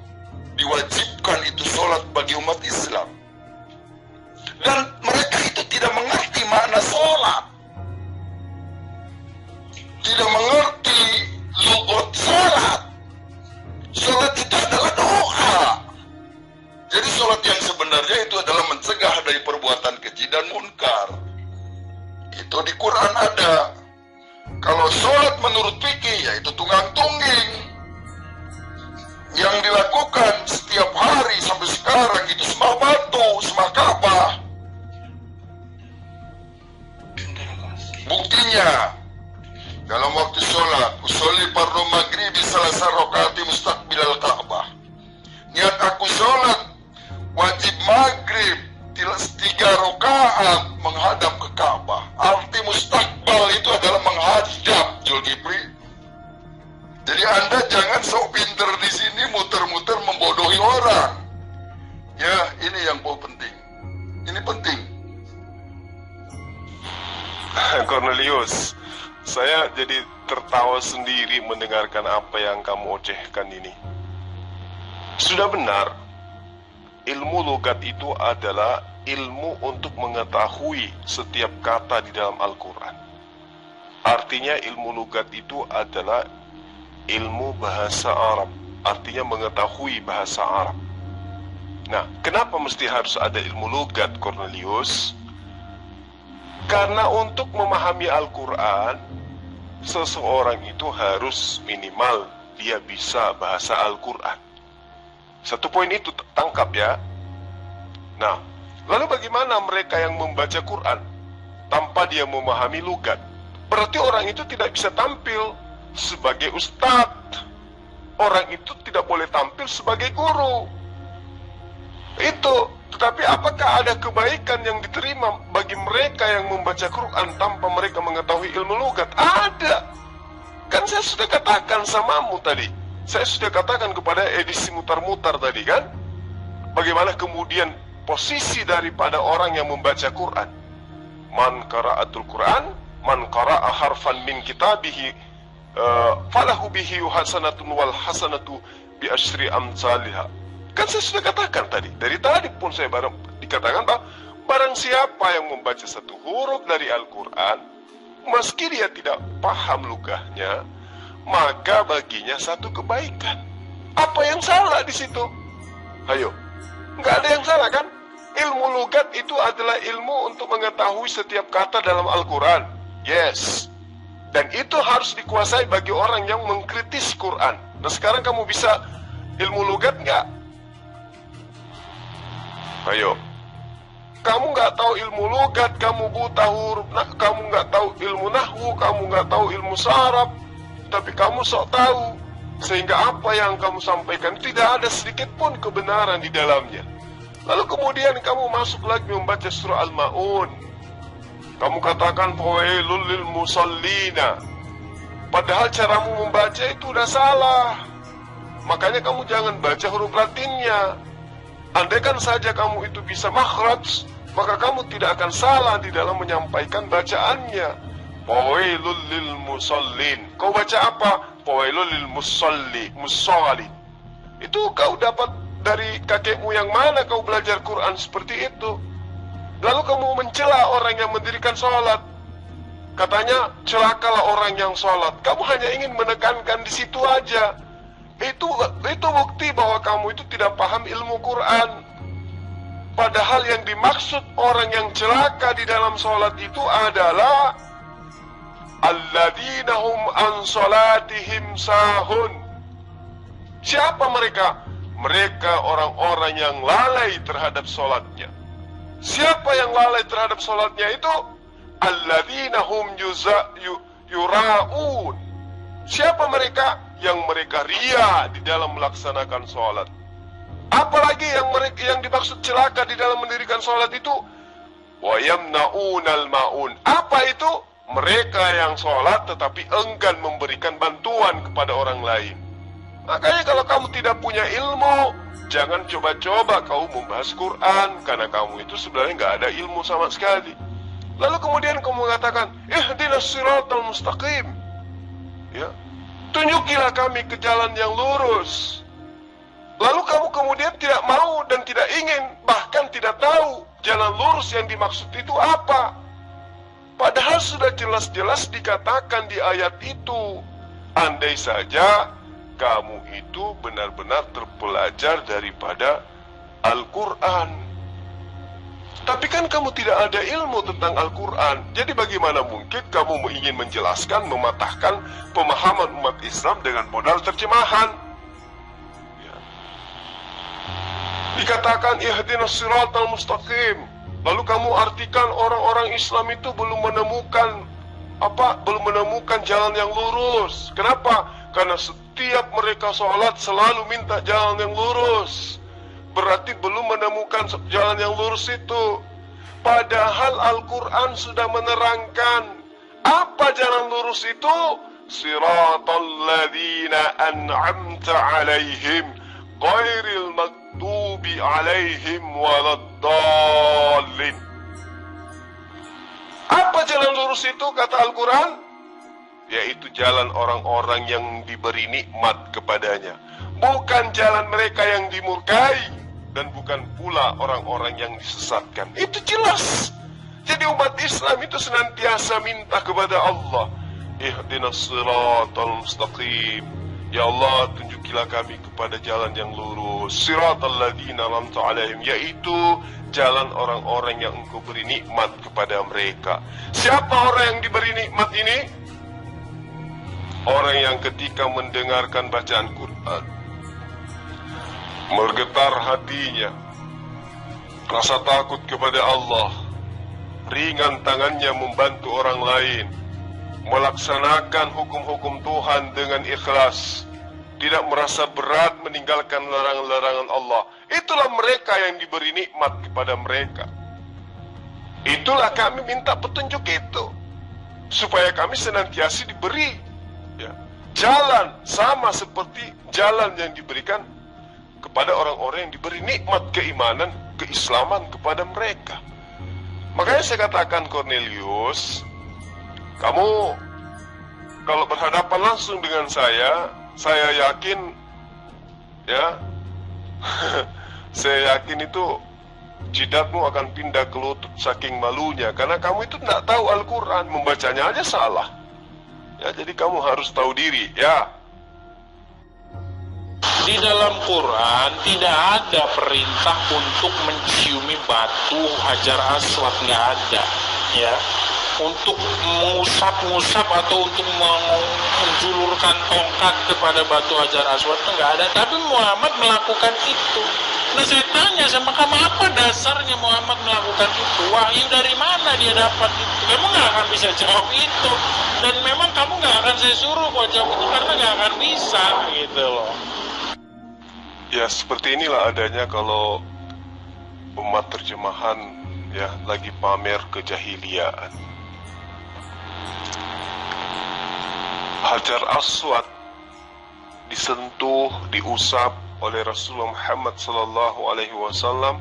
diwajibkan itu sholat bagi umat Islam? Dan mereka itu tidak mengerti makna sholat, tidak mengerti lugat sholat. Sholat itu adalah doa. Jadi sholat yang sebenarnya itu adalah mencegah dari perbuatan keji dan munkar. Itu di Quran ada. Kalau sholat menurut fikih, yaitu tunggang-tungging yang dilakukan setiap hari sampai sekarang, itu sembah batu, sembah Ka'bah. Buktinya, dalam waktu sholat, usolli fardu maghribi salasa rakaati mustaqbilal Ka'bah. Niat aku sholat wajib maghrib 3 rakaat menghadap ke Ka'bah. Arti mustaqbal itu adalah menghadap, Zulkifli. Jadi Anda jangan sok pinter di sini muter-muter membodohi orang. Ya, ini yang paling penting. Ini penting. Cornelius, saya jadi tertawa sendiri mendengarkan apa yang kamu ocehkan ini. Sudah benar, ilmu logat itu adalah ilmu untuk mengetahui setiap kata di dalam Al-Quran. Artinya ilmu logat itu adalah ilmu bahasa Arab, artinya mengetahui bahasa Arab. Nah, kenapa mesti harus ada ilmu logat, Cornelius? Karena untuk memahami Al-Quran, seseorang itu harus minimal dia bisa bahasa Al-Quran. Satu poin itu tangkap ya. Nah, lalu bagaimana mereka yang membaca Quran tanpa dia memahami logat? Berarti orang itu tidak bisa tampil sebagai ustadz. Orang itu tidak boleh tampil sebagai guru. Itu. Tetapi apakah ada kebaikan yang diterima bagi mereka yang membaca Quran tanpa mereka mengetahui ilmu logat? Ada. Kan saya sudah katakan samamu tadi. Saya sudah katakan kepada edisi mutar-mutar tadi kan. Bagaimana kemudian posisi daripada orang yang membaca Quran. Man qara'atul Quran, man qara'a harfan min kitabihi, falahu bihi hasanatun wal hasanatu bi asyri amsalihha. Kan saya sudah katakan tadi, dari tadi pun saya dikatakan bahwa barang siapa yang membaca satu huruf dari Al-Quran, meski dia tidak paham lugahnya, maka baginya satu kebaikan. Apa yang salah di situ? Ayo, nggak ada yang salah kan? Ilmu lugat itu adalah ilmu untuk mengetahui setiap kata dalam Al-Quran. Yes. Dan itu harus dikuasai bagi orang yang mengkritis Quran. Nah sekarang kamu bisa ilmu lugat nggak? Ayo, kamu nggak tahu ilmu logat, kamu buta huruf, kamu nggak tahu ilmu nahwu, kamu nggak tahu ilmu saraf, tapi kamu sok tahu, sehingga apa yang kamu sampaikan tidak ada sedikit pun kebenaran di dalamnya. Lalu kemudian kamu masuk lagi membaca surah Al-Ma'un, kamu katakan fawailul lil musallina, padahal caramu membaca itu udah salah. Makanya kamu jangan baca huruf Latinnya. Andaikan saja kamu itu bisa makhraj, maka kamu tidak akan salah di dalam menyampaikan bacaannya. Fawailul lil musallin. Kau baca apa? Fawailul lil musallin. Itu kau dapat dari kakekmu yang mana kau belajar Quran seperti itu? Lalu kamu mencela orang yang mendirikan sholat. Katanya celakalah orang yang sholat. Kamu hanya ingin menekankan di situ aja. Itu bukti bahwa kamu itu tidak paham ilmu Quran. Padahal yang dimaksud orang yang celaka di dalam sholat itu adalah alladzina hum an sholatihim sahun. Siapa mereka? Mereka orang-orang yang lalai terhadap sholatnya. Siapa yang lalai terhadap sholatnya itu? Alladzina hum yura'un. Siapa mereka? Yang mereka ria di dalam melaksanakan sholat. Apalagi yang dimaksud celaka di dalam mendirikan sholat itu? Wa yamna'unal ma'un. Apa itu? Mereka yang sholat tetapi enggan memberikan bantuan kepada orang lain. Makanya kalau kamu tidak punya ilmu, jangan coba-coba kau membahas Quran, karena kamu itu sebenarnya nggak ada ilmu sama sekali. Lalu kemudian kamu mengatakan, ihdinas siratal mustaqim. Ya, tunjukilah kami ke jalan yang lurus. Lalu kamu kemudian tidak mau dan tidak ingin, bahkan tidak tahu jalan lurus yang dimaksud itu apa. Padahal sudah jelas-jelas dikatakan di ayat itu. Andai saja kamu itu benar-benar terpelajar daripada Al-Quran. Tapi kan kamu tidak ada ilmu tentang Al-Quran. Jadi bagaimana mungkin kamu ingin menjelaskan, mematahkan pemahaman umat Islam dengan modal terjemahan? Ya. Dikatakan ihdinas siratal mustaqim. Lalu kamu artikan orang-orang Islam itu belum menemukan jalan yang lurus. Kenapa? Karena setiap mereka sholat selalu minta jalan yang lurus. Berarti belum menemukan jalan yang lurus itu. Padahal Al-Quran sudah menerangkan apa jalan lurus itu. Siratal ladzina an'amta alaihim ghairil maghdubi alaihim waladdallin. Apa jalan lurus itu kata Al-Quran? Yaitu jalan orang-orang yang diberi nikmat kepadanya, bukan jalan mereka yang dimurkai, dan bukan pula orang-orang yang disesatkan. Itu jelas. Jadi umat Islam itu senantiasa minta kepada Allah, ihdinas siratal mustaqim. Ya Allah, tunjukilah kami kepada jalan yang lurus. Siratal ladzina an'amta alaihim, yaitu jalan orang-orang yang Engkau beri nikmat kepada mereka. Siapa orang yang diberi nikmat ini? Orang yang ketika mendengarkan bacaan Quran bergetar hatinya, rasa takut kepada Allah, ringan tangannya membantu orang lain, melaksanakan hukum-hukum Tuhan dengan ikhlas, tidak merasa berat meninggalkan larangan-larangan Allah. Itulah mereka yang diberi nikmat kepada mereka. Itulah kami minta petunjuk itu, supaya kami senantiasa diberi jalan sama seperti jalan yang diberikan kepada orang-orang yang diberi nikmat keimanan, keislaman kepada mereka. Makanya saya katakan, Cornelius, kamu kalau berhadapan langsung dengan saya yakin ya saya yakin itu jidatmu akan pindah ke lutut saking malunya, karena kamu itu tidak tahu Al-Quran, membacanya aja salah. Ya, jadi kamu harus tahu diri, ya. Di dalam Quran tidak ada perintah untuk menciumi batu Hajar Aswad, nggak ada, ya. Untuk mengusap-ngusap atau untuk menjulurkan tongkat kepada batu Hajar Aswad itu nggak ada. Tapi Muhammad melakukan itu. Nah, saya tanya sama kamu, apa dasarnya Muhammad melakukan itu? Wahyu dari mana dia dapat itu? Kamu nggak akan bisa jawab itu. Dan memang kamu nggak akan saya suruh buat jawab itu, karena nggak akan bisa, gitu loh. Ya, seperti inilah adanya kalau umat terjemahan ya lagi pamer kejahiliaan. Hajar Aswad disentuh, diusap oleh Rasulullah Muhammad SAW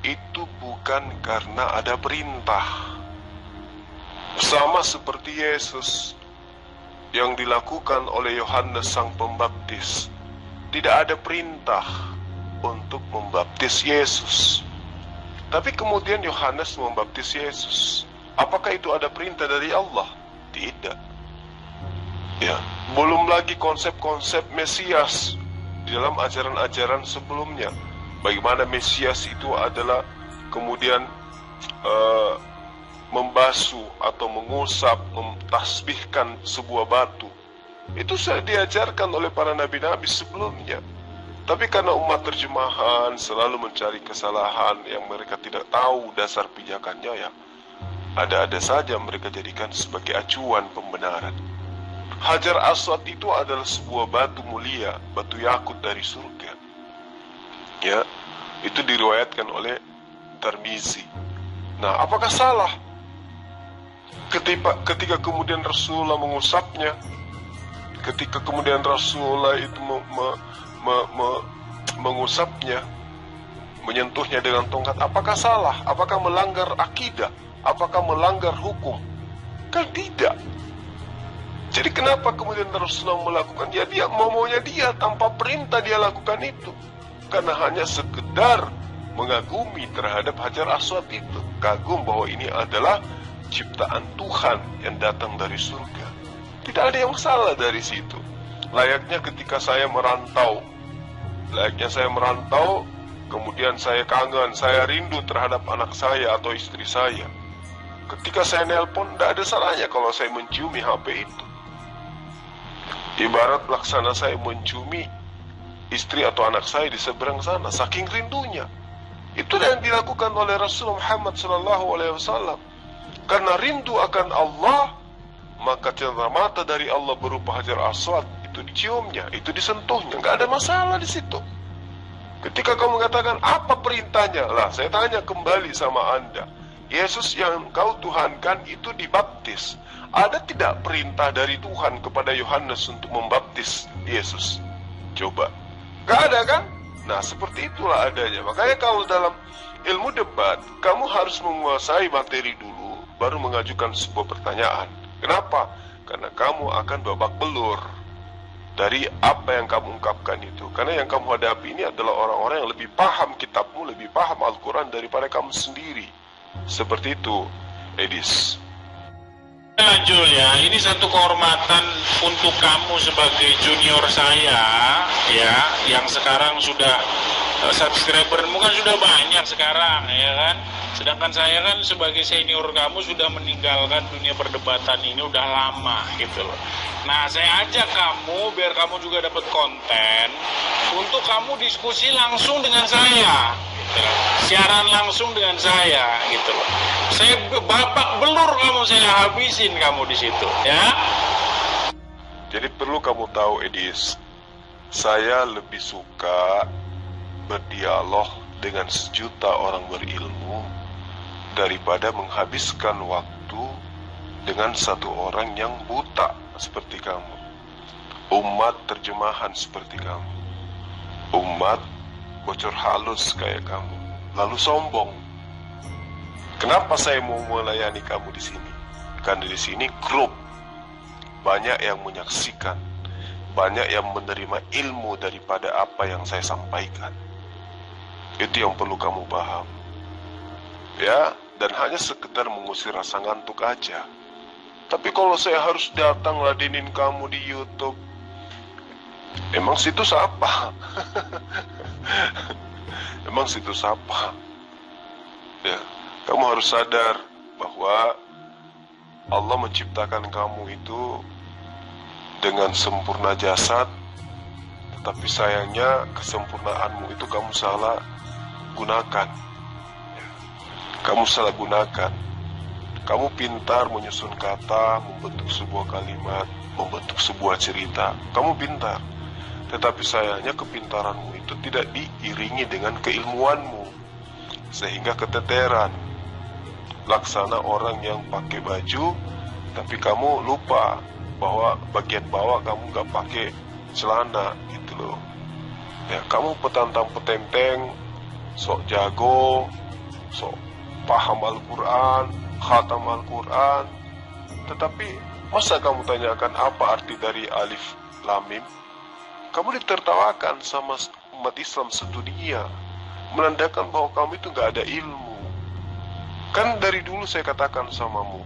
itu bukan karena ada perintah. Sama seperti Yesus yang dilakukan oleh Yohanes Sang Pembaptis. Tidak ada perintah untuk membaptis Yesus. Tapi kemudian Yohanes membaptis Yesus. Apakah itu ada perintah dari Allah? Tidak. Ya, belum lagi konsep-konsep Mesias di dalam ajaran-ajaran sebelumnya. Bagaimana Mesias itu adalah kemudian membasuh atau mengusap, mentasbihkan sebuah batu. Itu sudah diajarkan oleh para nabi-nabi sebelumnya. Tapi karena umat terjemahan selalu mencari kesalahan yang mereka tidak tahu dasar pijakannya, ya ada-ada saja mereka jadikan sebagai acuan pembenaran. Hajar Aswad itu adalah sebuah batu mulia, batu yakut dari surga. Ya, itu diriwayatkan oleh Tirmizi. Nah, apakah salah ketika kemudian Rasulullah mengusapnya, ketika kemudian Rasulullah itu mengusapnya, menyentuhnya dengan tongkat? Apakah salah? Apakah melanggar akidah? Apakah melanggar hukum? Kan tidak. Jadi kenapa kemudian Rasulullah melakukan? Ya dia maunya dia, tanpa perintah dia lakukan itu. Karena hanya sekedar mengagumi terhadap Hajar Aswad itu. Kagum bahwa ini adalah ciptaan Tuhan yang datang dari surga. Tidak ada yang salah dari situ. Layaknya ketika saya merantau. Kemudian saya kangen, saya rindu terhadap anak saya atau istri saya. Ketika saya nelpon, tidak ada salahnya kalau saya menciumi HP itu. Ibarat laksana saya menciumi istri atau anak saya di seberang sana, saking rindunya. Itu yang dilakukan oleh Rasulullah Muhammad SAW. Karena rindu akan Allah, maka cendera mata dari Allah berupa Hajar Aswad itu diciumnya, itu disentuhnya, nggak ada masalah di situ. Ketika kamu mengatakan apa perintahnya, lah saya tanya kembali sama Anda, Yesus yang kau tuhankan itu dibaptis. Ada tidak perintah dari Tuhan kepada Yohanes untuk membaptis Yesus? Coba. Gak ada kan? Nah seperti itulah adanya. Makanya kalau dalam ilmu debat, kamu harus menguasai materi dulu, baru mengajukan sebuah pertanyaan. Kenapa? Karena kamu akan babak belur dari apa yang kamu ungkapkan itu. Karena yang kamu hadapi ini adalah orang-orang yang lebih paham kitabmu, lebih paham Al-Quran daripada kamu sendiri. Seperti itu, Edis. Lanjut ya, ini satu kehormatan untuk kamu sebagai junior saya, ya, yang sekarang sudah subscribermu kan sudah banyak sekarang, ya kan. Sedangkan saya kan sebagai senior kamu sudah meninggalkan dunia perdebatan ini udah lama gitu loh. Nah saya ajak kamu biar kamu juga dapat konten untuk kamu diskusi langsung dengan saya, gitu loh. Siaran langsung dengan saya gitu loh. Saya babak belur kamu, saya habisin kamu di situ ya. Jadi perlu kamu tahu Edis, saya lebih suka berdialog dengan sejuta orang berilmu daripada menghabiskan waktu dengan satu orang yang buta seperti kamu, umat terjemahan seperti kamu, umat bocor halus kayak kamu, lalu sombong. Kenapa saya mau melayani kamu di sini? Karena di sini grup banyak yang menyaksikan, banyak yang menerima ilmu daripada apa yang saya sampaikan. Itu yang perlu kamu paham, ya. Dan hanya sekedar mengusir rasa ngantuk aja. Tapi kalau saya harus datang ladenin kamu di YouTube, emang situs apa? Emang situs apa? Ya, kamu harus sadar bahwa Allah menciptakan kamu itu dengan sempurna jasad, tetapi sayangnya kesempurnaanmu itu kamu salah gunakan. Kamu salah gunakan. Kamu pintar menyusun kata, membentuk sebuah kalimat, membentuk sebuah cerita. Kamu pintar. Tetapi sayangnya kepintaranmu itu tidak diiringi dengan keilmuanmu, sehingga keteteran. Laksana orang yang pakai baju, tapi kamu lupa bahwa bagian bawah kamu gak pakai celana, gitu loh. Ya, kamu petantang petenteng, sok jago, sok paham Al-Quran, khatam Al-Quran, tetapi masa kamu tanyakan apa arti dari alif lam mim? Kamu ditertawakan sama umat Islam sedunia, menandakan bahwa kamu itu gak ada ilmu. Kan dari dulu saya katakan samamu,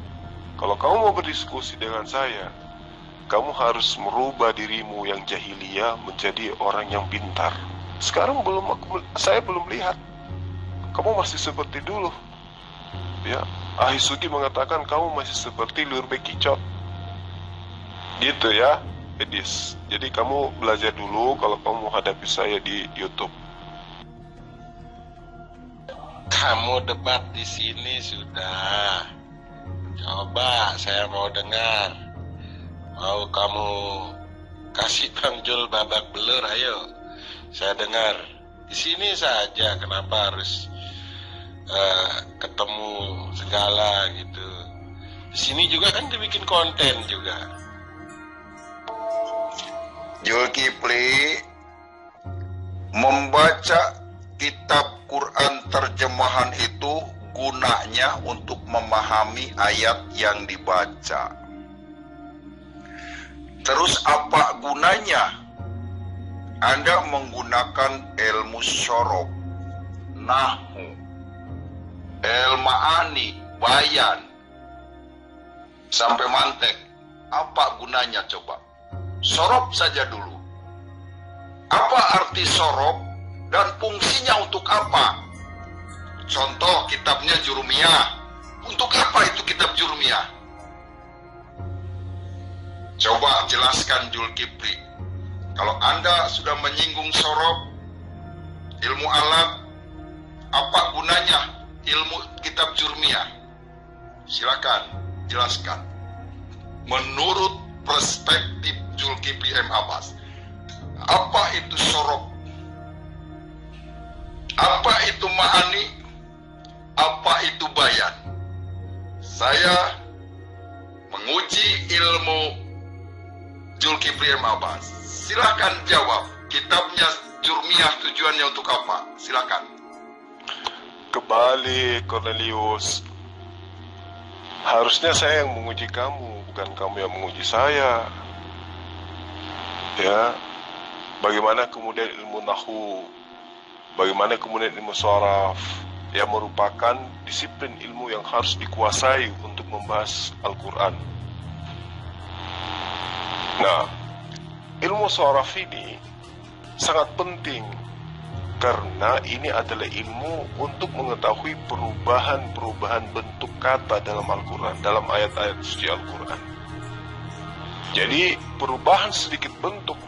kalau kamu mau berdiskusi dengan saya, kamu harus merubah dirimu yang jahiliyah menjadi orang yang pintar. Sekarang saya belum lihat. Kamu masih seperti dulu. Ya, Ahisugi mengatakan kamu masih seperti lur bekicot. Gitu ya, Edis. Jadi kamu belajar dulu kalau kamu hadapi saya di YouTube. Kamu debat di sini sudah. Coba saya mau dengar. Mau kamu kasih Bang Jul babak belur, ayo. Saya dengar. Di sini saja, kenapa harus ketemu segala gitu. Di sini juga kan dibikin konten juga. Zulkifli membaca kitab Quran terjemahan itu gunanya untuk memahami ayat yang dibaca. Terus apa gunanya Anda menggunakan ilmu syarab, nahwu, al-ma'ani, bayan, sampai mantek? Apa gunanya coba? Syarab saja dulu. Apa arti syarab dan fungsinya untuk apa? Contoh kitabnya Jurumiyah. Untuk apa itu kitab Jurumiyah? Coba jelaskan Zulkifli. Kalau Anda sudah menyinggung syarab, ilmu alat, apa gunanya ilmu kitab Jurumiyah? Silakan jelaskan. Menurut perspektif Zulkifli M. Abbas, apa itu syarab? Apa itu ma'ani? Apa itu bayan? Saya menguji ilmu Zulkifli M. Abbas. Silakan jawab. Kitabnya Jurumiyah tujuannya untuk apa? Silakan. Kembali Cornelius. Harusnya saya yang menguji kamu, bukan kamu yang menguji saya. Ya. Bagaimana kemudian ilmu nahwu? Bagaimana kemudian ilmu sharaf? Yang merupakan disiplin ilmu yang harus dikuasai untuk membahas Al-Quran. Nah, ilmu sharaf ini sangat penting karena ini adalah ilmu untuk mengetahui perubahan-perubahan bentuk kata dalam Al-Quran, dalam ayat-ayat suci Al-Quran. Jadi perubahan sedikit bentuk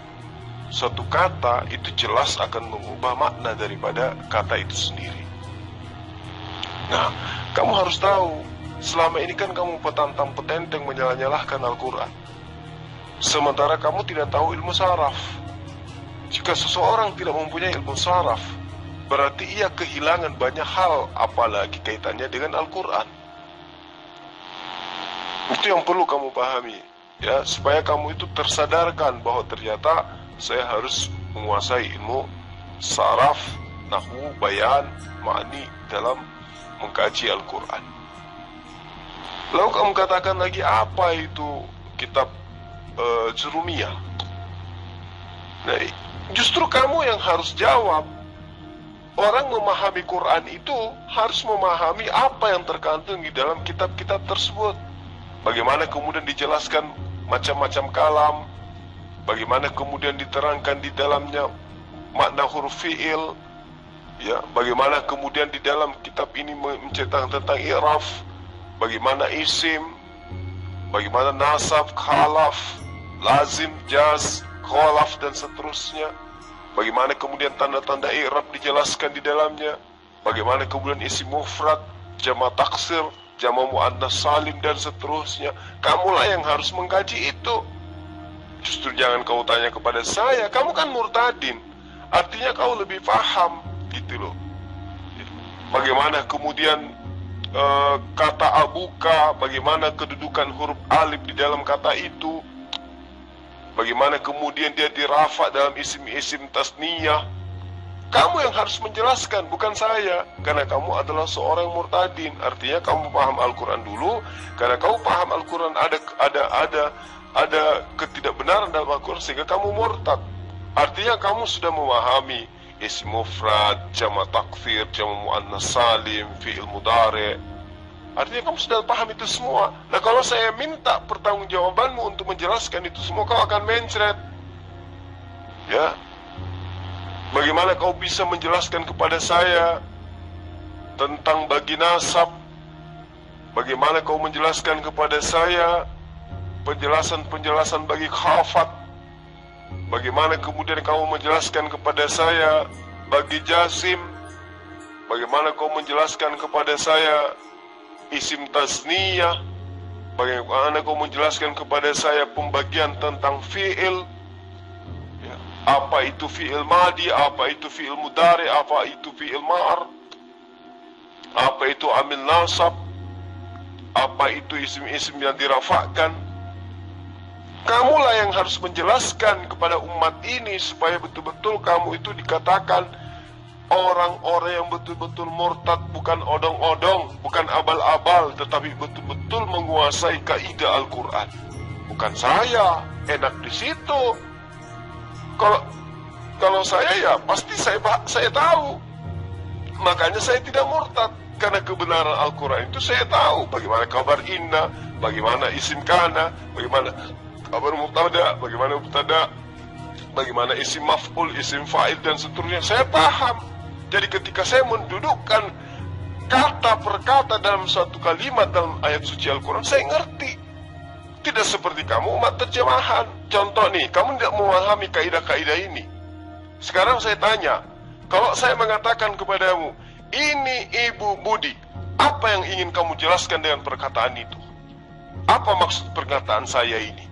suatu kata itu jelas akan mengubah makna daripada kata itu sendiri. Nah, kamu harus tahu, selama ini kan kamu petantang-petenteng menyalah-nyalahkan Al-Quran, sementara kamu tidak tahu ilmu saraf. Jika seseorang tidak mempunyai ilmu saraf, berarti ia kehilangan banyak hal, apalagi kaitannya dengan Al-Quran. Itu yang perlu kamu pahami, ya, supaya kamu itu tersadarkan bahwa ternyata saya harus menguasai ilmu saraf, nahwu, bayan, ma'ani dalam mengkaji Al-Quran. Lalu kamu katakan lagi, apa itu kitab Jurumiyah? Nah, justru kamu yang harus jawab. Orang memahami Quran itu harus memahami apa yang terkandung di dalam kitab-kitab tersebut. Bagaimana kemudian dijelaskan macam-macam kalam, bagaimana kemudian diterangkan di dalamnya makna huruf fi'il, ya, bagaimana kemudian di dalam kitab ini menceritakan tentang i'raf, bagaimana isim, bagaimana nasab, khalaf, lazim, jaz, khalaf, dan seterusnya. Bagaimana kemudian tanda-tanda i'rab dijelaskan di dalamnya. Bagaimana kemudian isim mufrad, jamak taksir, jamak muannas salim, dan seterusnya. Kamulah yang harus mengkaji itu. Justru jangan kau tanya kepada saya, kamu kan murtadin, artinya kau lebih paham, gitu loh. Bagaimana kemudian kata abuka, bagaimana kedudukan huruf alif di dalam kata itu, bagaimana kemudian dia dirafa dalam isim-isim tasniyah. Kamu yang harus menjelaskan, bukan saya, karena kamu adalah seorang murtadin. Artinya kamu paham Al-Quran dulu. Karena kamu paham Al-Quran ada ketidakbenaran dalam Al-Quran sehingga kamu murtad. Artinya kamu sudah memahami isim mufrad, jamak takfir, jamak muannas salim, fi'il mudhari. Artinya kamu sudah paham itu semua. Nah, kalau saya minta pertanggungjawabanmu untuk menjelaskan itu semua, kau akan mencret. Ya. Bagaimana kau bisa menjelaskan kepada saya tentang bagi nasab? Bagaimana kau menjelaskan kepada saya penjelasan-penjelasan bagi khafat? Bagaimana kemudian kamu menjelaskan kepada saya bagi jazim? Bagaimana kau menjelaskan kepada saya isim tasniyah? Bagaimana kau menjelaskan kepada saya pembagian tentang fi'il? Ya. Apa itu fi'il madi? Apa itu fi'il mudhari? Apa itu fi'il ma'ar? Apa itu amil nasab? Apa itu isim-isim yang dirafakkan? Kamulah yang harus menjelaskan kepada umat ini supaya betul-betul kamu itu dikatakan orang-orang yang betul-betul murtad, bukan odong-odong, bukan abal-abal, tetapi betul-betul menguasai kaidah Al-Quran. bukan saya, enak di situ. Kalau saya ya pasti saya tahu. Makanya saya tidak murtad, karena kebenaran Al-Quran itu saya tahu. Bagaimana kabar inna, bagaimana isim kana, bagaimana kabar mubtada, bagaimana mubtada, bagaimana isim maf'ul, isim fa'il dan seterusnya. Saya paham. Jadi ketika saya mendudukkan kata per kata dalam suatu kalimat dalam ayat suci Al-Quran, saya ngerti. Tidak seperti kamu umat terjemahan. Contoh nih, kamu tidak memahami kaidah-kaidah ini. Sekarang saya tanya, kalau saya mengatakan kepadamu, ini Ibu Budi, apa yang ingin kamu jelaskan dengan perkataan itu? Apa maksud perkataan saya ini?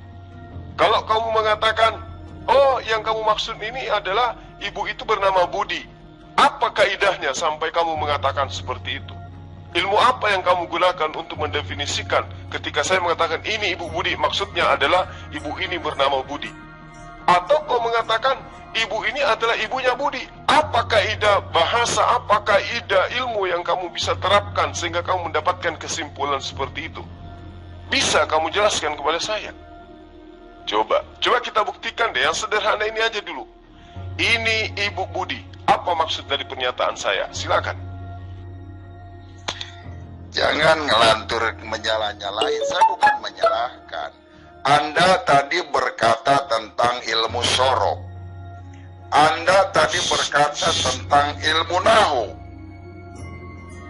Kalau kamu mengatakan, oh yang kamu maksud ini adalah ibu itu bernama Budi, apa kaidahnya sampai kamu mengatakan seperti itu? Ilmu apa yang kamu gunakan untuk mendefinisikan ketika saya mengatakan ini Ibu Budi, maksudnya adalah ibu ini bernama Budi? Atau kau mengatakan ibu ini adalah ibunya Budi, apa kaidah bahasa, apa kaidah ilmu yang kamu bisa terapkan sehingga kamu mendapatkan kesimpulan seperti itu? Bisa kamu jelaskan kepada saya? Coba kita buktikan deh, yang sederhana ini aja dulu. Ini Ibu Budi, apa maksud dari pernyataan saya? Silakan. Jangan ngelantur menyalah-nyalahin, saya bukan menyalahkan. Anda tadi berkata tentang ilmu sorok. Anda tadi berkata tentang ilmu nahu.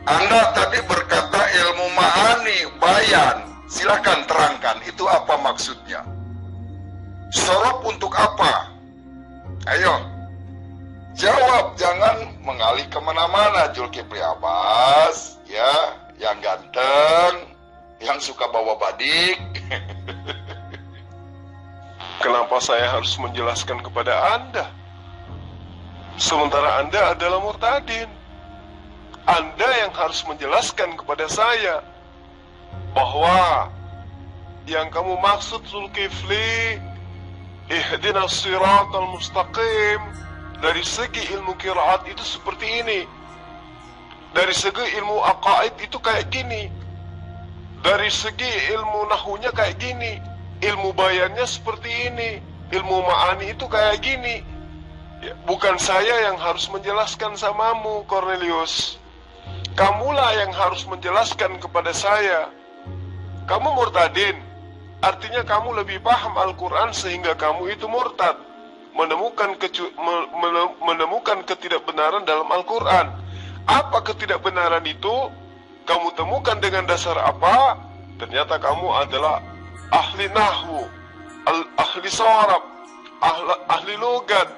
Anda tadi berkata ilmu ma'ani, bayan. Silakan terangkan, itu apa maksudnya? Sorok untuk apa? Ayo, jawab, jangan mengalih kemana-mana. Zulkifli Abbas, ya, yang ganteng, yang suka bawa badik. Kenapa saya harus menjelaskan kepada Anda? Sementara Anda adalah murtadin. Anda yang harus menjelaskan kepada saya bahwa yang kamu maksud Zulkifli, ihdinas siratal mustaqim, dari segi ilmu qiraat itu seperti ini, dari segi ilmu aqaid itu kayak gini, dari segi ilmu nahunya kayak gini, ilmu bayannya seperti ini, ilmu ma'ani itu kayak gini. Ya, bukan saya yang harus menjelaskan samamu, Cornelius. Kamulah yang harus menjelaskan kepada saya. Kamu murtadin, artinya kamu lebih paham Al-Quran sehingga kamu itu murtad, menemukan ketidakbenaran dalam Al-Quran. Apa ketidakbenaran itu? Kamu temukan dengan dasar apa? Ternyata kamu adalah ahli nahwu, ahli sharaf, ahli logat.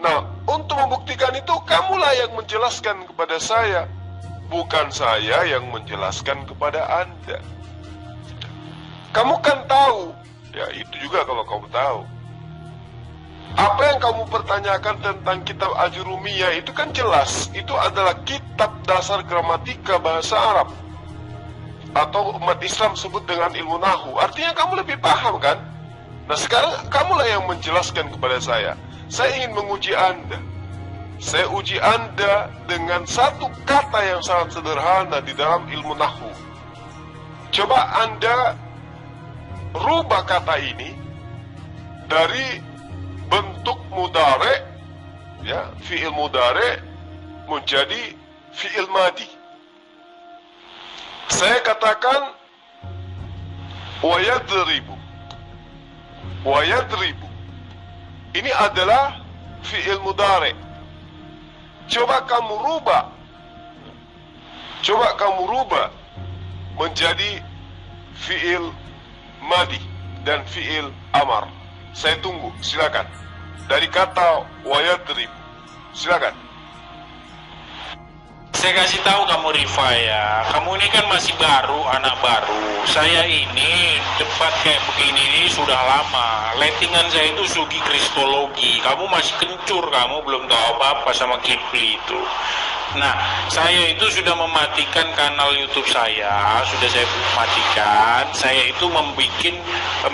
Nah, untuk membuktikan itu, kamulah yang menjelaskan kepada saya, bukan saya yang menjelaskan kepada Anda. Kamu kan tahu, ya itu juga kalau kamu tahu. Apa yang kamu pertanyakan tentang kitab Ajurumiyah itu kan jelas, itu adalah kitab dasar gramatika bahasa Arab, atau umat Islam sebut dengan ilmu nahu. Artinya kamu lebih paham kan? Nah sekarang kamulah yang menjelaskan kepada saya. Saya ingin menguji Anda. Saya uji Anda dengan satu kata yang sangat sederhana di dalam ilmu nahu. Coba Anda rubah kata ini dari bentuk mudare, ya, fi'il mudare menjadi fi'il madi. Saya katakan wayadribu. Wayadribu. Ini adalah fi'il mudare. Coba kamu rubah menjadi fi'il madi dan fi'il amar. Saya tunggu, silakan. Dari kata wayadrib, silakan. Saya kasih tahu kamu Rifa ya, kamu ini kan masih baru, anak baru. Saya ini debat kayak begini ini sudah lama. Lettingan saya itu sugi kristologi. Kamu masih kencur, kamu belum tahu apa-apa sama Kifli itu. Nah, saya itu sudah mematikan kanal YouTube saya, sudah saya matikan. Saya itu membuat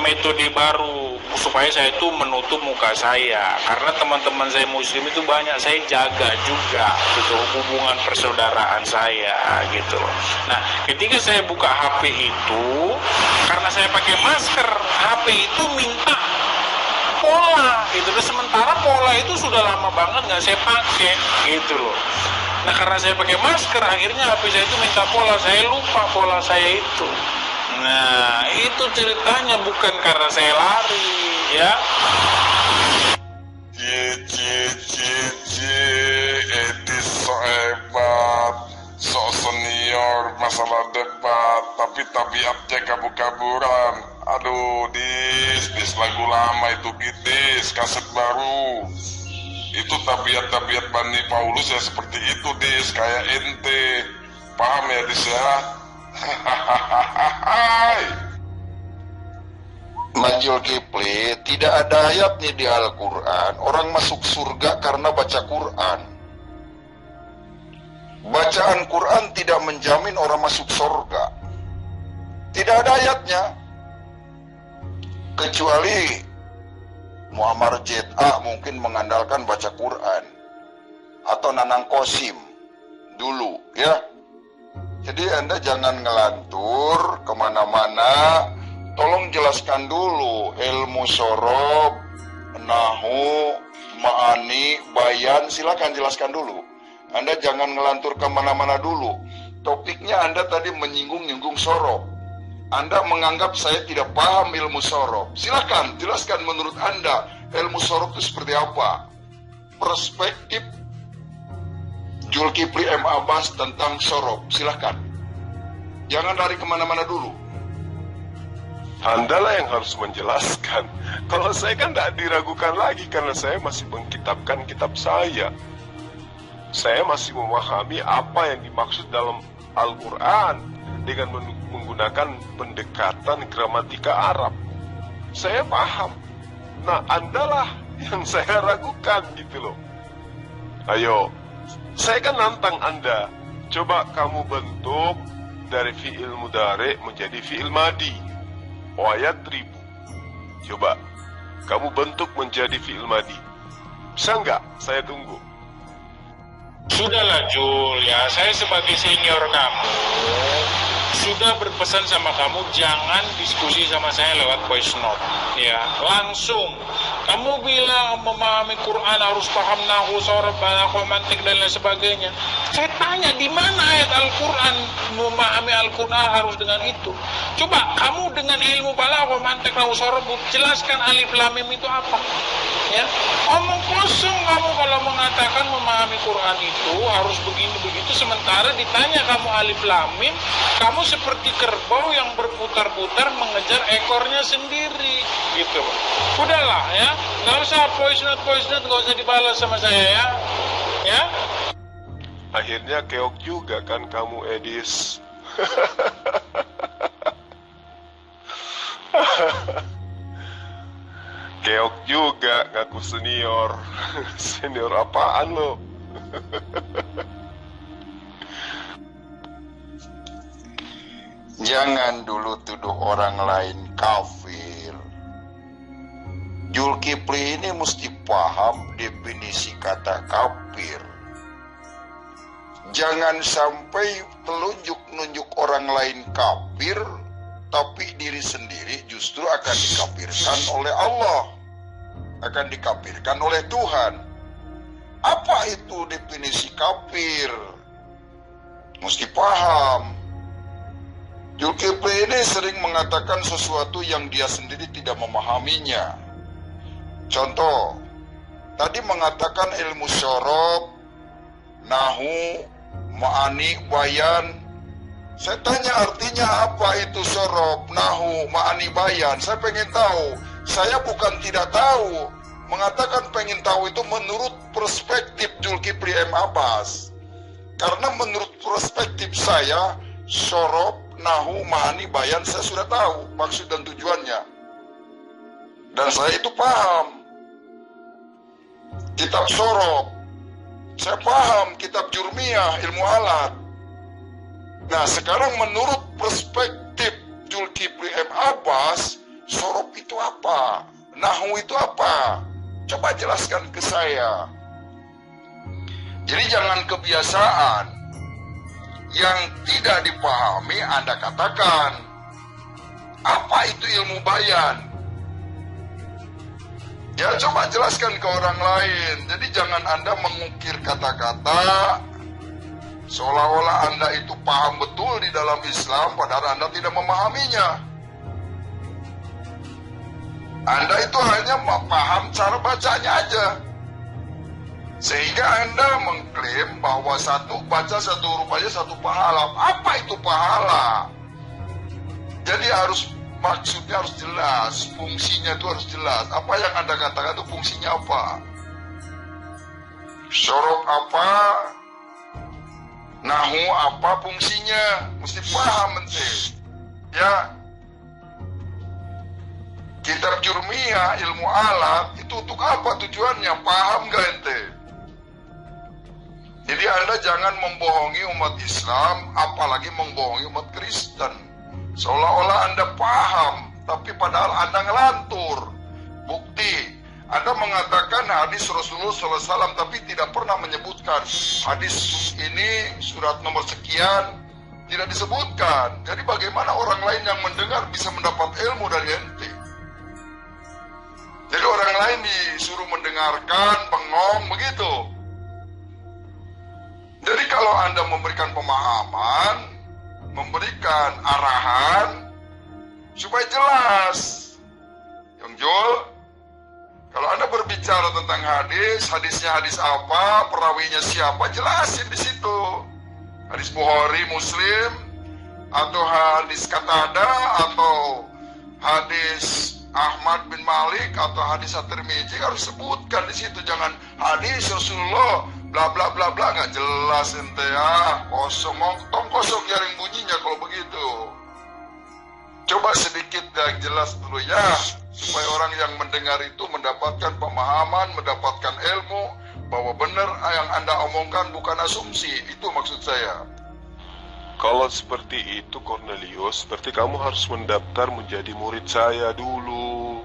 metode baru, supaya saya itu menutup muka saya, karena teman-teman saya muslim itu banyak saya jaga juga gitu hubungan persaudaraan saya gitu. Nah, ketika saya buka HP itu, karena saya pakai masker, HP itu minta pola gitu. Dan sementara pola itu sudah lama banget nggak saya pakai gitu loh. Nah, karena saya pakai masker, akhirnya HP saya itu minta pola, saya lupa pola saya itu. Nah, itu ceritanya, bukan karena saya lari, ya. Edis so hebat, so senior masalah debat, tapi tabiatnya kabur-kaburan. Aduh, dis lagu lama itu Dis, kaset baru. Itu tabiat-tabiat Bani Paulus ya seperti itu, Dis, kayak ente. Paham ya, Dis ya? Manjul Kipli, tidak ada ayat nih di Al-Quran orang masuk surga karena baca Quran. Bacaan Quran tidak menjamin orang masuk surga. Tidak ada ayatnya. Kecuali Muammar Z.A. mungkin mengandalkan baca Quran. Atau Nanang Kosim dulu, ya. Jadi Anda jangan ngelantur kemana-mana. Tolong jelaskan dulu ilmu sorob, nahu, ma'ani, bayan. Silakan jelaskan dulu. Anda jangan ngelantur kemana-mana dulu. Topiknya Anda tadi menyinggung-nyinggung sorob. Anda menganggap saya tidak paham ilmu sorob. Silakan jelaskan menurut Anda ilmu sorob itu seperti apa. Perspektif Zulkifli M. Abbas tentang sorob, silahkan. Jangan lari kemana-mana dulu. Andalah yang harus menjelaskan. Kalau saya kan tidak diragukan lagi, karena saya masih mengkitabkan kitab saya. Saya masih memahami apa yang dimaksud dalam Al-Quran dengan menggunakan pendekatan gramatika Arab. Saya paham. Nah, Andalah yang saya ragukan gitu loh. Ayo, saya kan nantang Anda. Coba kamu bentuk dari fi'il mudhari menjadi fi'il madi. Ayat 1000. Coba kamu bentuk menjadi fi'il madi. Bisa nggak? Saya tunggu. Sudahlah Jul, ya, saya sebagai senior kamu sudah berpesan sama kamu jangan diskusi sama saya lewat voice note, ya. Langsung kamu bilang memahami Quran harus paham nahwu, sorob, balaghah, mantik dan lain sebagainya. Saya tanya di mana ayat Al-Quran memahami Al-Quran harus dengan itu. Coba kamu dengan ilmu balaghah, mantik, nahwu, sorob jelaskan alif lam mim itu apa, ya. Omong kosong kamu kalau mengatakan memahami Quran itu harus begini begitu, sementara ditanya kamu alif lam mim, kamu seperti kerbau yang berputar-putar mengejar ekornya sendiri gitu. Udahlah ya, nggak usah voice note, nggak usah dibalas sama saya ya. Akhirnya keok juga kan kamu, Edis. Keok juga ngaku senior. Senior apaan lo? Jangan dulu tuduh orang lain kafir. Zulkifli ini mesti paham definisi kata kafir. Jangan sampai telunjuk-nunjuk orang lain kafir, tapi diri sendiri justru akan dikafirkan oleh Allah, akan dikafirkan oleh Tuhan. Apa itu definisi kafir? Mesti paham. Zulkifli ini sering mengatakan sesuatu yang dia sendiri tidak memahaminya. Contoh, tadi mengatakan ilmu syarab, nahu, ma'ani, bayan. Saya tanya artinya apa itu syarab, nahu, ma'ani, bayan. Saya pengen tahu. Saya bukan tidak tahu. Mengatakan pengen tahu itu menurut perspektif Zulkifli M. Abbas. Karena menurut perspektif saya, syarab, nahu, ma'ani, bayan saya sudah tahu maksud dan tujuannya. Dan saya itu paham kitab syarab, saya paham kitab jurmiyah, ilmu alat. Nah sekarang menurut perspektif Zulkifli M. Abbas, syarab itu apa? Nah ilmu itu apa? Coba jelaskan ke saya. Jadi jangan kebiasaan yang tidak dipahami Anda katakan. Apa itu ilmu bayan? Ya coba jelaskan ke orang lain. Jadi jangan Anda mengukir kata-kata seolah-olah Anda itu paham betul di dalam Islam, padahal Anda tidak memahaminya. Anda itu hanya paham cara bacanya aja. Sehingga Anda mengklaim bahwa satu baca satu huruf aja satu pahala. Apa itu pahala? Jadi maksudnya harus jelas, fungsinya itu harus jelas. Apa yang Anda katakan itu fungsinya apa? Syaraf apa? Nahu apa fungsinya? Mesti paham ente. Ya. Kitab Jurmiyah, ilmu alat, itu untuk apa tujuannya? Paham gak ente? Jadi Anda jangan membohongi umat Islam, apalagi membohongi umat Kristen. Seolah-olah Anda paham, tapi padahal Anda ngelantur. Bukti, Anda mengatakan hadis Rasulullah SAW, tapi tidak pernah menyebutkan hadis ini surat nomor sekian, tidak disebutkan. Jadi bagaimana orang lain yang mendengar bisa mendapat ilmu dari ente? Jadi orang lain disuruh mendengarkan, bengong, begitu. Jadi kalau Anda memberikan pemahaman, memberikan arahan, supaya jelas. Yang Jul, kalau Anda berbicara tentang hadis, hadisnya hadis apa, perawinya siapa, jelasin di situ. Hadis Bukhari, Muslim, atau hadis Qatada, atau hadis Ahmad bin Malik, atau hadis At-Tirmidzi, harus sebutkan di situ. Jangan hadis Rasulullah bla bla bla bla, nggak jelas ente ya. Kosong, tong kosong jaring bunyinya kalau begitu. Coba sedikit yang jelas dulu ya, supaya orang yang mendengar itu mendapatkan pemahaman, mendapatkan ilmu bahwa benar yang Anda omongkan bukan asumsi. Itu maksud saya. Kalau seperti itu Cornelius, berarti kamu harus mendaftar menjadi murid saya dulu.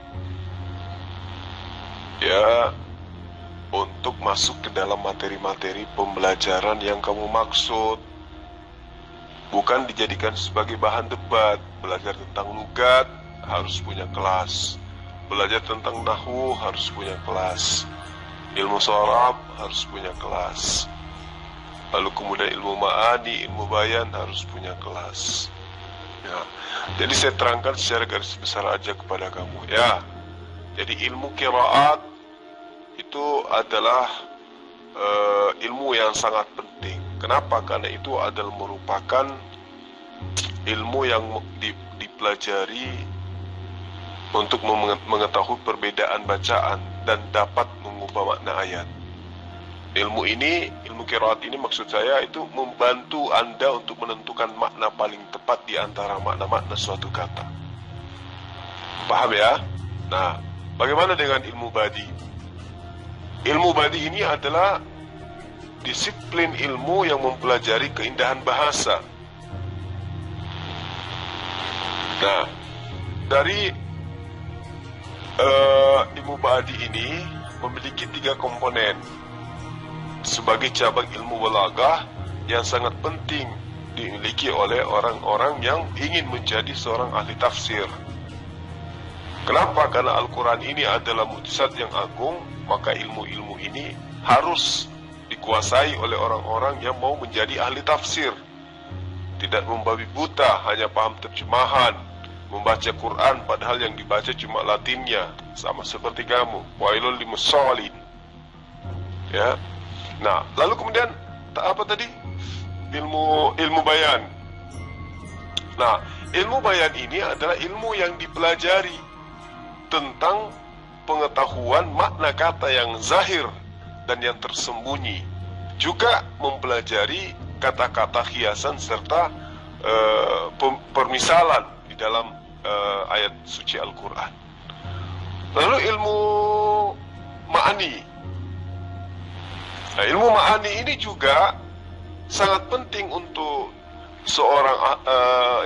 Ya, untuk masuk ke dalam materi-materi pembelajaran yang kamu maksud. Bukan dijadikan sebagai bahan debat. Belajar tentang lugat harus punya kelas. Belajar tentang nahwu harus punya kelas. Ilmu sharaf harus punya kelas. Lalu kemudian ilmu ma'ani, ilmu bayan harus punya kelas. Ya. Jadi saya terangkan secara garis besar aja kepada kamu. Ya. Jadi ilmu qiraat itu adalah ilmu yang sangat penting. Kenapa? Karena itu adalah merupakan ilmu yang dipelajari untuk mengetahui perbedaan bacaan dan dapat mengubah makna ayat. Ilmu ini, ilmu qiraat ini maksud saya itu membantu Anda untuk menentukan makna paling tepat di antara makna-makna suatu kata. Paham ya? Nah, bagaimana dengan ilmu badi? Ilmu badi ini adalah disiplin ilmu yang mempelajari keindahan bahasa. Nah, dari ilmu badi ini memiliki 3 komponen. Sebagai cabang ilmu balaghah yang sangat penting dimiliki oleh orang-orang yang ingin menjadi seorang ahli tafsir. Kenapa? Karena Al-Quran ini adalah mukjizat yang agung, maka ilmu-ilmu ini harus dikuasai oleh orang-orang yang mau menjadi ahli tafsir. Tidak membabi buta, hanya paham terjemahan, membaca Quran padahal yang dibaca cuma Latinnya, sama seperti kamu. Wailul limusallin. Ya. Nah, lalu kemudian apa tadi? Ilmu bayan. Nah, ilmu bayan ini adalah ilmu yang dipelajari tentang pengetahuan makna kata yang zahir dan yang tersembunyi. Juga mempelajari kata-kata hiasan serta permisalan di dalam ayat suci Al-Quran. Lalu ilmu ma'ani. Nah, ilmu ma'ani ini juga sangat penting untuk seorang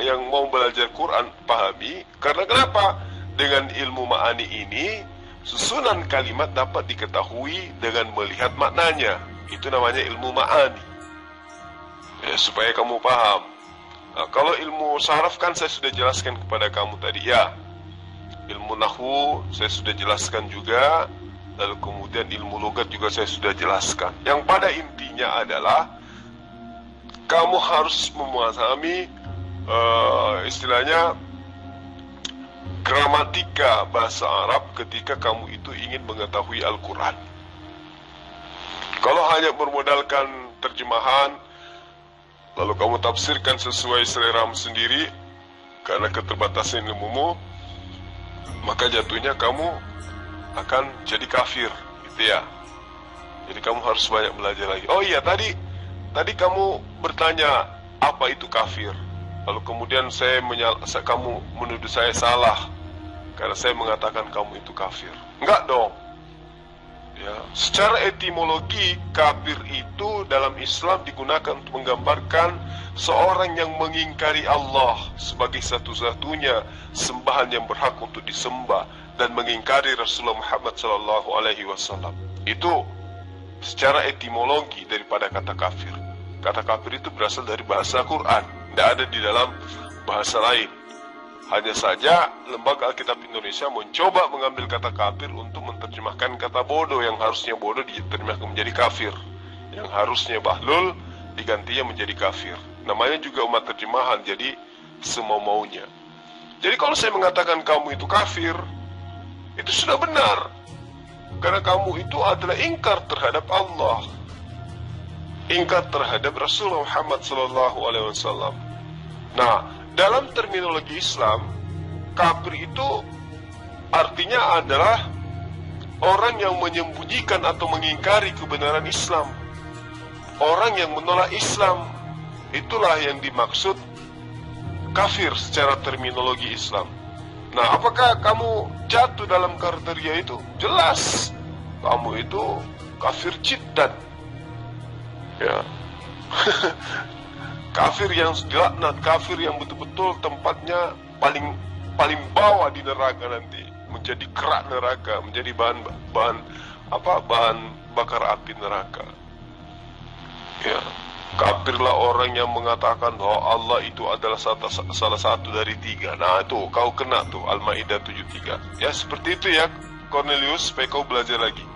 yang mau belajar Quran pahami. Karena kenapa? Dengan ilmu ma'ani ini Susunan kalimat dapat diketahui dengan melihat maknanya. Itu namanya ilmu ma'ani. Ya, supaya kamu paham. Nah, kalau ilmu saraf kan saya sudah jelaskan kepada kamu tadi ya. Ilmu nahwu saya sudah jelaskan juga. Lalu kemudian ilmu logat juga saya sudah jelaskan. Yang pada intinya adalah kamu harus memahami istilahnya gramatika bahasa Arab ketika kamu itu ingin mengetahui Al-Quran. Kalau hanya bermodalkan terjemahan, lalu kamu tafsirkan sesuai seleramu sendiri karena keterbatasan ilmumu, maka jatuhnya kamu akan jadi kafir, gitu ya. Jadi kamu harus banyak belajar lagi. Oh iya, tadi kamu bertanya apa itu kafir. Lalu kemudian kamu menuduh saya salah karena saya mengatakan kamu itu kafir. Enggak dong. Ya, secara etimologi kafir itu dalam Islam digunakan untuk menggambarkan seorang yang mengingkari Allah sebagai satu-satunya sembahan yang berhak untuk disembah dan mengingkari Rasulullah Muhammad SAW. Itu secara etimologi daripada kata kafir. Kata kafir itu berasal dari bahasa Quran, tidak ada di dalam bahasa lain. Hanya saja Lembaga Alkitab Indonesia mencoba mengambil kata kafir untuk menerjemahkan kata bodoh, yang harusnya bodoh diterjemahkan menjadi kafir, yang harusnya bahlul digantinya menjadi kafir. Namanya juga umat terjemahan, jadi semau-maunya. Jadi kalau saya mengatakan kamu itu kafir, itu sudah benar, karena kamu itu adalah ingkar terhadap Allah, ingkar terhadap Rasulullah Muhammad SAW. Nah, dalam terminologi Islam, kafir itu artinya adalah orang yang menyembunyikan atau mengingkari kebenaran Islam. Orang yang menolak Islam, itulah yang dimaksud kafir secara terminologi Islam. Nah, apakah kamu jatuh dalam kriteria itu? Jelas, kamu itu kafir jiddan. Ya. Kafir yang dilaknat, kafir yang betul-betul tempatnya paling bawah di neraka nanti, menjadi kerak neraka, menjadi bahan bakar api neraka. Ya, kafirlah orang yang mengatakan bahwa Allah itu adalah salah satu dari tiga. Nah, itu kau kena tuh Al-Maidah 73. Ya, seperti itu ya Cornelius, supaya kau belajar lagi.